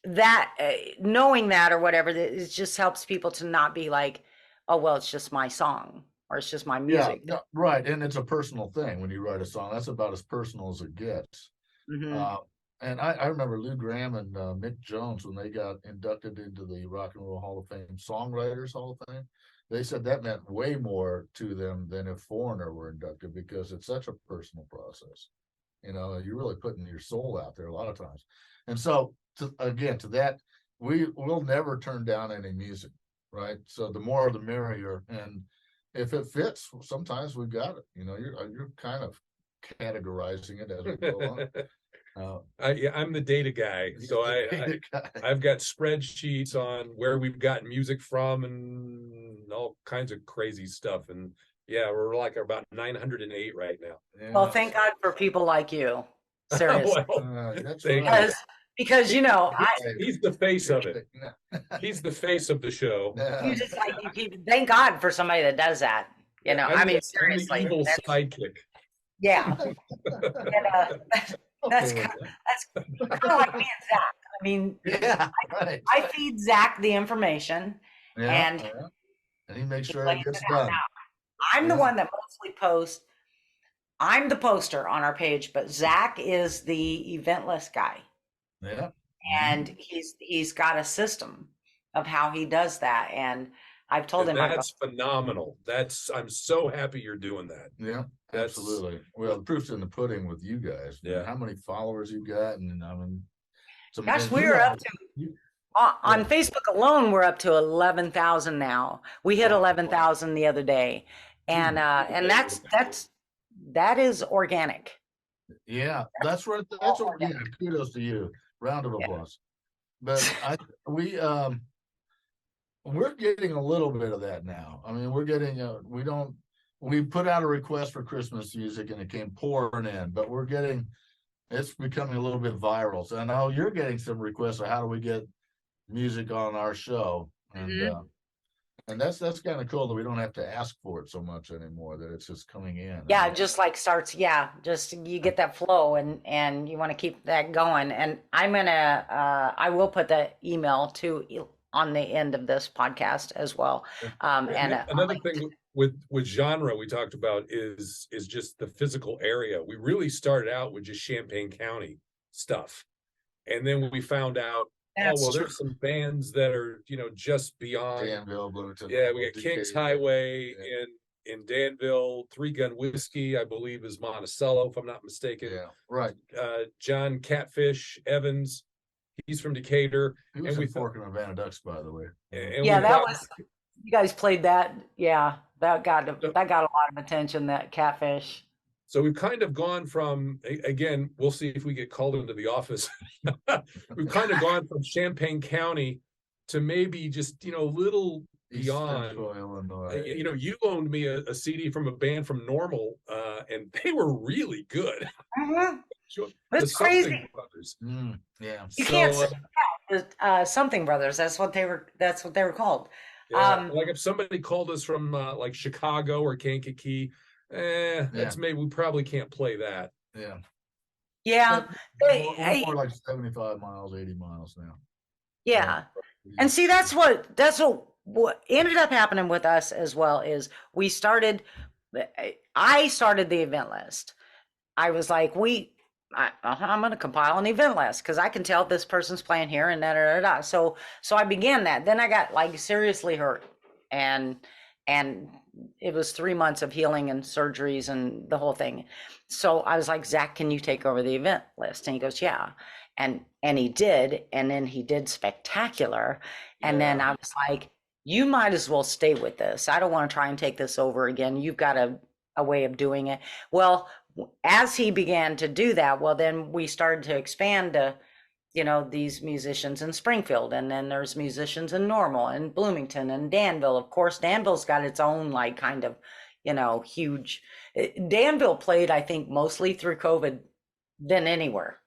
that knowing that or whatever, it just helps people to not be like, oh, well, it's just my song, or it's just my music. Yeah, right. And it's a personal thing. When you write a song, that's about as personal as it gets. And I remember Lou Gramm and Mick Jones, when they got inducted into the Rock and Roll Hall of Fame, Songwriters Hall of Fame, they said that meant way more to them than if Foreigner were inducted, because it's such a personal process. You're really putting your soul out there a lot of times. And so, to that, we will never turn down any music, right? So the more the merrier. And if it fits, sometimes we've got it. You're kind of categorizing it as we go on. I'm the data guy, so I've got spreadsheets on where we've gotten music from and all kinds of crazy stuff. And yeah, we're like about 908 right now. Yeah. Well, thank God for people like you. Seriously. Because he's the face of it. He's the face of the show. You just thank God for somebody that does that. Seriously. I'm the evil sidekick. Yeah. That's kind of like me and Zach. I mean, I feed Zach the information, and he makes sure it gets done. I'm the one that mostly posts. I'm the poster on our page, but Zach is the eventless guy. Yeah. And he's got a system of how he does that, and I've told him that's phenomenal. I'm so happy you're doing that. Yeah, absolutely. Well, the proof's in the pudding with you guys. Yeah. How many followers you got, and gosh, we're up to on Facebook alone. We're up to 11,000 now. We hit 11,000 the other day, and that is organic. Yeah, that's right. Kudos to you. Round of applause. But we're getting a little bit of that now. I mean, we're getting we put out a request for Christmas music and it came pouring in, but it's becoming a little bit viral. So I know you're getting some requests of how do we get music on our show, and And that's kind of cool that we don't have to ask for it so much anymore, that it's just coming in. Yeah, it just like starts, yeah, just you get that flow and you want to keep that going. And I will put the email on the end of this podcast as well. And Another thing with genre we talked about is just the physical area. We really started out with just Champaign County stuff. And then we found out, there's some bands that are, just beyond Danville, Bloomington. Yeah, we got Kings Highway in Danville, Three Gun Whiskey, I believe, is Monticello, if I'm not mistaken. Yeah, right. John Catfish Evans, he's from Decatur. He was in Fork and Havana Ducks, by the way. And you guys played that. Yeah, that got a lot of attention, that Catfish. So we've kind of gone from, again, we'll see if we get called into the office. We've kind of gone from Champaign County to maybe just, little beyond. Illinois. You loaned me a CD from a band from Normal, and they were really good. That's crazy. Brothers. Yeah. You can't say Something Brothers. That's what they were called. Yeah, like if somebody called us from like Chicago or Kankakee, that's maybe we probably can't play that. Yeah. Yeah. More like 75 miles, 80 miles now. Yeah. And see, that's what ended up happening with us as well is I started the event list. I was like, I'm going to compile an event list because I can tell this person's playing here and da da da da. So I began that. Then I got like seriously hurt, and it was 3 months of healing and surgeries and the whole thing. So I was like, Zach, can you take over the event list? And he goes, yeah. And he did. And then he did spectacular. And then I was like, you might as well stay with this. I don't want to try and take this over again. You've got a way of doing it. Well, as he began to do that, then we started to expand to, these musicians in Springfield, and then there's musicians in Normal and Bloomington and Danville. Of course, Danville's got its own like kind of, huge. Danville played, I think, mostly through COVID than anywhere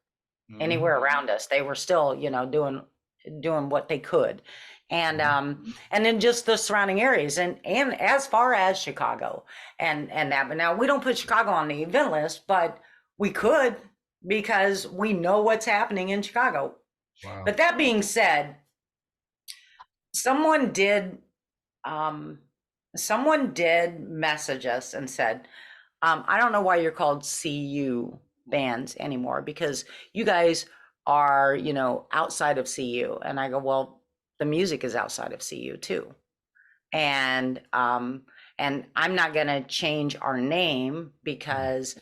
around us. They were still, doing what they could. And then just the surrounding areas and as far as Chicago and that. But now we don't put Chicago on the event list, but we could because we know what's happening in Chicago. Wow. But that being said, someone did message us and said, I don't know why you're called CU bands anymore, because you guys are, outside of CU. And I go, well, the music is outside of CU too. And I'm not going to change our name because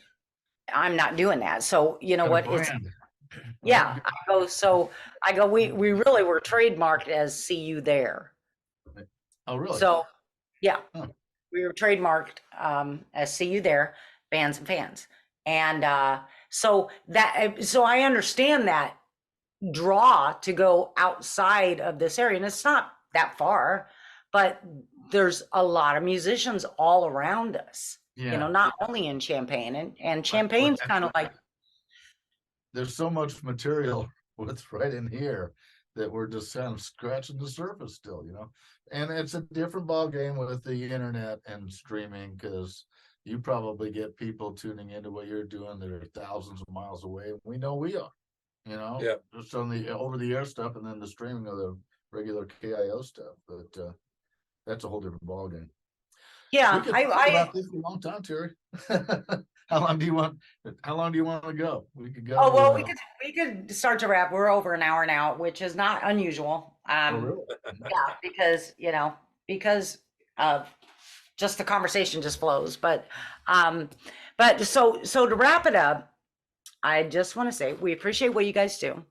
I'm not doing that. So, what it's, yeah, I go, we really were trademarked as CU there. Oh, really? So, yeah, we were trademarked as CU there, bands and fans. And so I understand that draw to go outside of this area, and it's not that far, but there's a lot of musicians all around us, not only in Champaign, and Champaign's kind of like, there's so much material what's right in here that we're just kind of scratching the surface still, and it's a different ball game with the internet and streaming, because you probably get people tuning into what you're doing that are thousands of miles away. We know we are. Just on the over-the-air stuff, and then the streaming of the regular KIO stuff. But that's a whole different ballgame. Yeah, we could talk about this for a long time, Terry. How long do you want to go? We could go. Oh well, we could start to wrap. We're over an hour now, which is not unusual. Really? Yeah, because of just the conversation just flows. But so to wrap it up, I just want to say we appreciate what you guys do.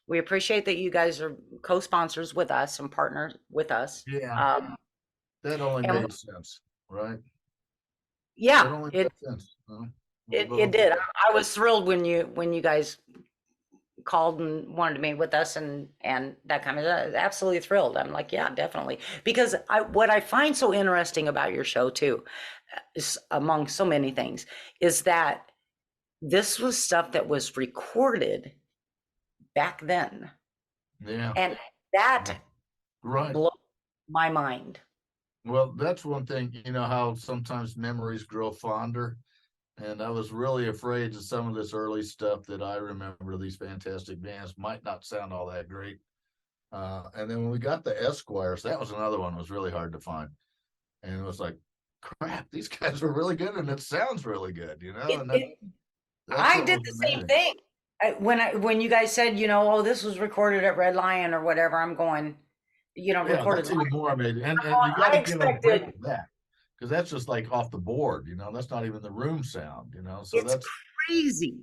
We appreciate that you guys are co-sponsors with us and partners with us. Yeah. That only made sense, right? Yeah, made sense. It did. I was thrilled when you guys called and wanted to meet with us and that kind of stuff. Absolutely thrilled. I'm like, yeah, definitely. Because what I find so interesting about your show too, is, among so many things, is that this was stuff that was recorded back then. Yeah. And that right. blew my mind. Well, that's one thing, you know, how sometimes memories grow fonder. And I was really afraid that some of this early stuff that I remember, these fantastic bands, might not sound all that great. And then when we got the Esquires, that was another one that was really hard to find. And it was like, crap, these guys are really good and it sounds really good, you know? And that's I what did was the same amazing. thing. When you guys said, oh, this was recorded at Red Lion or whatever, I'm going, Yeah, recorded that's live. even more amazing. And I'm going, you got I to give them credit expected for that, because that's just like off the board, you know, that's not even the room sound, you know. So it's that's, crazy.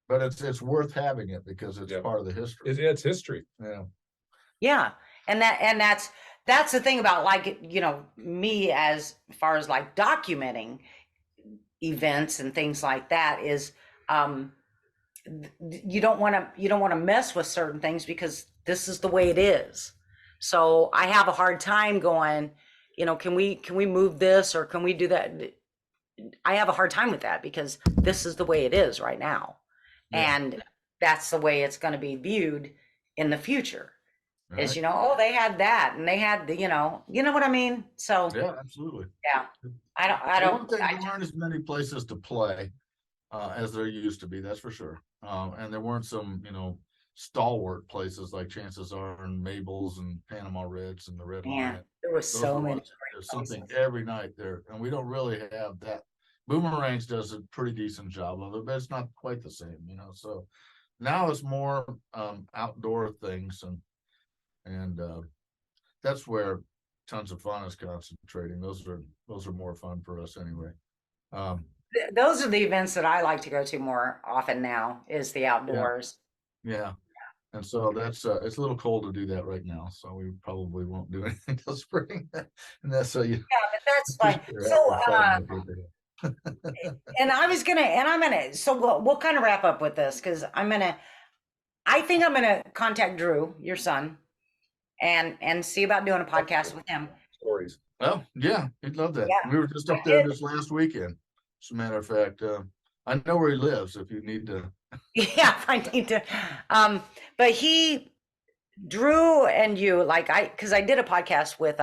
but it's worth having it because it's Yeah. part of the history. It's history. Yeah. Yeah. And that's the thing about, like, me as far as like documenting events and things like that is, you don't want to mess with certain things because this is the way it is. So I have a hard time going, can we move this or can we do that? I have a hard time with that because this is the way it is right now. Yeah. And that's the way it's going to be viewed in the future. Is, Right. oh, they had that and they had the, you know what I mean? So Yeah, absolutely. yeah, One thing, there aren't as many places to play as there used to be, that's for sure. And there weren't some, you know, stalwart places like chances are in Mabel's and Panama Reds and the Red man, Lion. there was Those so were many ones, there's great something places. every night there, and we don't really have that. Boomerangs does a pretty decent job of it, but it's not quite the same, you know. So now it's more outdoor things, and that's where tons of fun is concentrating. Those are more fun for us anyway. Those are the events that I like to go to more often now, is the Yeah, outdoors. yeah. And so that's it's a little cold to do that right now, so we probably won't do anything till spring. And that's so you Yeah, but that's fine. you're So, having fun with it. and I'm gonna, so we'll kind of wrap up with this because I think I'm gonna contact Drew, your son, and see about doing a podcast with him. Stories. Well, yeah, he'd love that. Yeah. We were just up there this last weekend. As a matter of fact, I know where he lives if you need to. Yeah, I need to. But Drew and you, like, because I did a podcast with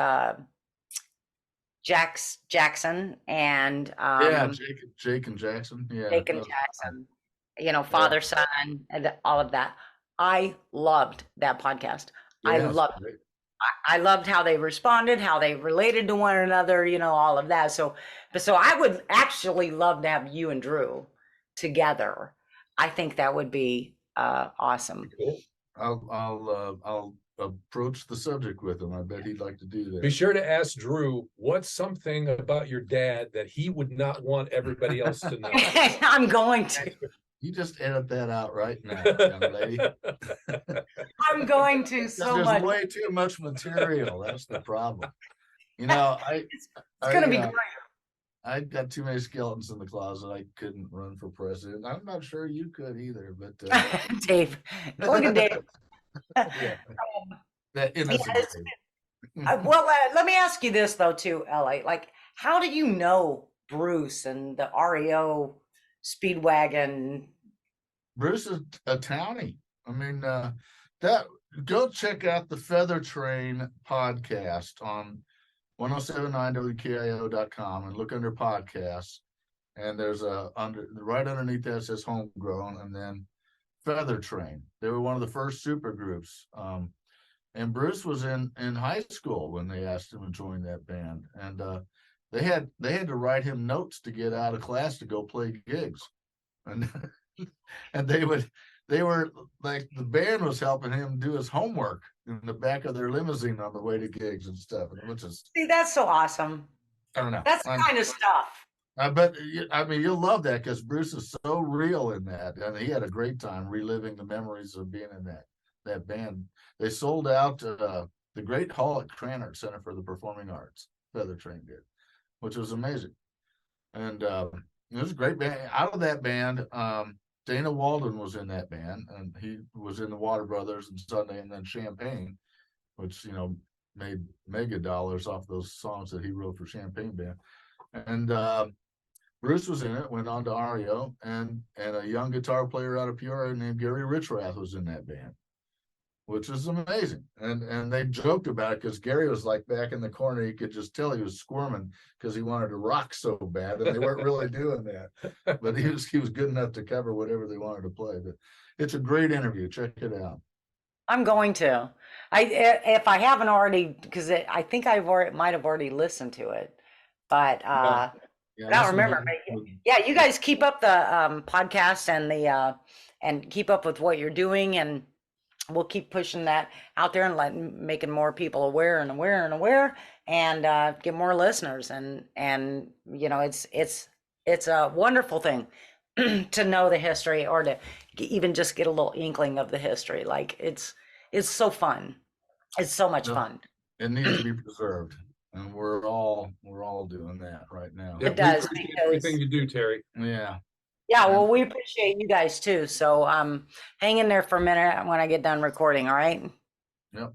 Jackson and Yeah, Jake and Jackson. Yeah, Jake and that was fun. Jackson, father, son, and all of that. I loved that podcast. I Yeah, it's loved great. I loved how they responded, how they related to one another, all of that. So I would actually love to have you and Drew together. I think that would be awesome. Cool. I'll approach the subject with him. I bet he'd like to do that. Be sure to ask Drew what's something about your dad that he would not want everybody else to know. I'm going to. You just edit that out right now, young lady. I'm going to so There's much. way too much material. That's the problem. You know, It's going to be great. I got too many skeletons in the closet. I couldn't run for president. I'm not sure you could either, but Dave, look at Dave. yeah. That innocent Dave. Well, let me ask you this though, too, Ellie. Like, how do you know Bruce and the REO Speedwagon? Bruce is a townie. I mean, that go check out the Feather Train podcast on 1079wkio.com and look under podcasts. And there's right underneath that says Homegrown, and then Feather Train. They were one of the first super groups. And Bruce was in high school when they asked him to join that band. And they had to write him notes to get out of class to go play gigs. And and they were like, the band was helping him do his homework in the back of their limousine on the way to gigs and stuff, which is, See, that's so awesome. I don't know. That's the kind of stuff. But I mean, you'll love that because Bruce is so real in that, and he had a great time reliving the memories of being in that band. They sold out the Great Hall at Cranard Center for the Performing Arts. Feather Train did, which was amazing, and it was a great band. Out of that band, Dana Walden was in that band, and he was in the Water Brothers and Sunday, and then Champagne, which made mega dollars off those songs that he wrote for Champagne Band, and Bruce was in it, went on to REO, and a young guitar player out of Peoria named Gary Richrath was in that band, which is amazing. And they joked about it because Gary was like back in the corner. You could just tell he was squirming because he wanted to rock so bad, and they weren't really doing that. But he was good enough to cover whatever they wanted to play. But it's a great interview. Check it out. I'm going to. If I haven't already, because I think might have already listened to it, but Yeah, I don't remember. Yeah, you guys keep up the podcast and and keep up with what you're doing, and we'll keep pushing that out there and making more people aware and aware and aware, and get more listeners. And it's a wonderful thing to know the history, or to even just get a little inkling of the history. Like it's so fun. It's so much fun. It needs to be preserved, and we're all doing that right now. It does, We appreciate because everything you do, Terry. Yeah. yeah, well, we appreciate you guys too. So hang in there for a minute when I get done recording. All right. Yep.